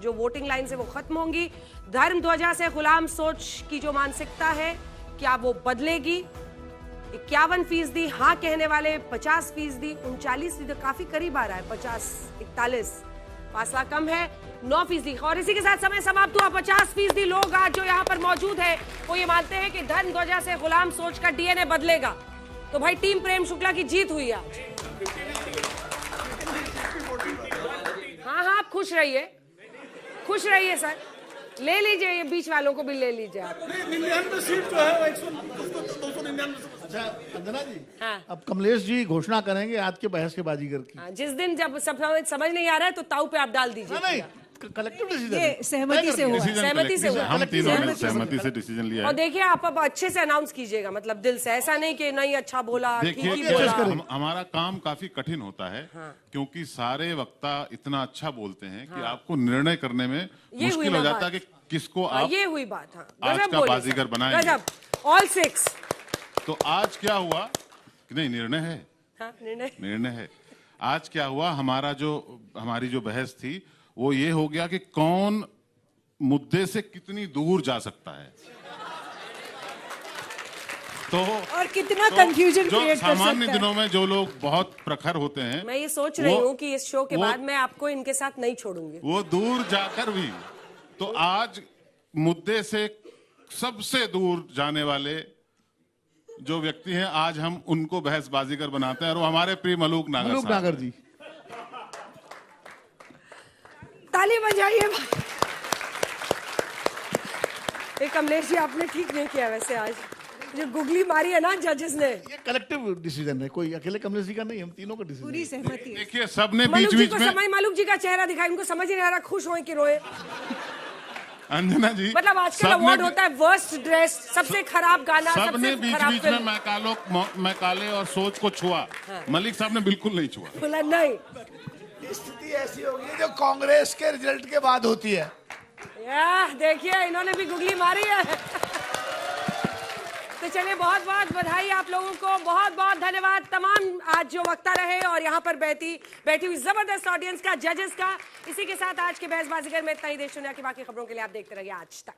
जो वोटिंग लाइन से वो खत्म होंगी। धर्म ध्वजा से गुलाम सोच की जो मानसिकता है, क्या वो बदलेगी? 51% हाँ कहने वाले, 50%, 39%, काफी करीब आ रहा है, 50-41, फासला कम है, 9%। और इसी के साथ समय समाप्त हुआ। 50% लोग आज जो यहाँ पर मौजूद है वो ये मानते हैं कि धर्म ध्वजा से गुलाम सोच का डीएनए बदलेगा। तो भाई टीम प्रेम शुक्ला की जीत हुई आज। हाँ हाँ, आप खुश रहिए, खुश रहिए सर, ले लीजिए, ये बीच वालों को भी ले लीजिए आप। 99 सीट जो है 299। अच्छा अंजना जी, हाँ। अब कमलेश जी घोषणा करेंगे आज के बहस के बाजीगर की। हाँ, जिस दिन जब सब समझ नहीं आ रहा है तो ताऊ पे आप डाल दीजिए। नहीं, कलेक्टिव डिसीजन, ये सहमति से हुआ, सहमति से हुआ, हम तीनों ने सहमति से डिसीजन लिया है। और देखिए आप अब अच्छे से अनाउंस कीजिएगा, मतलब दिल से, ऐसा नहीं कि नहीं अच्छा बोला, ठीक ही बोला। हमारा काम काफी कठिन होता है, हाँ। क्योंकि सारे वक्ता इतना अच्छा बोलते हैं कि आपको निर्णय करने में मुश्किल हो जाता है कि किसको आप ये हुई बात, हाँ, आज का बाजीगर बनाएंगे। ऑल 6। तो आज क्या हुआ कि नहीं, निर्णय है, हाँ, निर्णय है। आज क्या हुआ, हमारी जो बहस थी वो ये हो गया कि कौन मुद्दे से कितनी दूर जा सकता है। तो और कितना कंफ्यूजन क्रिएट कर सकता है। सामान्य दिनों में जो लोग बहुत प्रखर होते हैं, मैं ये सोच रही हूँ कि इस शो के बाद मैं आपको इनके साथ नहीं छोड़ूंगी, वो दूर जाकर भी। तो आज मुद्दे से सबसे दूर जाने वाले जो व्यक्ति हैं, आज हम उनको बहस बाजीगर बनाते हैं, और वो हमारे प्रिय मलूक नागर जी। ताली बजाइए। कमलेश जी, आपने ठीक नहीं किया वैसे आज, जो गुगली मारी है ना जजेस ने। ये कलेक्टिव डिसीजन है, कोई अकेले कमलेश जी का नहीं, हम तीनों का डिसीजन। पूरी सहमति। देखिए सबने बीच-बीच में मलूक जी का चेहरा दिखाया, उनको समझ नहीं आ रहा खुश होए कि रोए। अंजना जी, मतलब आजकल अवार्ड होता है वर्स्ट ड्रेस, सबसे खराब गाना, सबने बीच-बीच में मैकाले और सोच को छुआ, मलिक साहब ने बिल्कुल नहीं छुआ। बोला नहीं। स्थिति ऐसी होगी जो कांग्रेस के रिजल्ट के बाद होती है। देखिए इन्होंने भी गुगली मारी है। तो चलिए, बहुत बहुत बधाई आप लोगों को, बहुत बहुत धन्यवाद तमाम आज जो वक्ता रहे और यहाँ पर बैठी हुई जबरदस्त ऑडियंस का, जजेस का। इसी के साथ आज के बहस बाजीगर में इतना ही। देश दुनिया की बाकी खबरों के लिए आप देखते रहिए आज तक।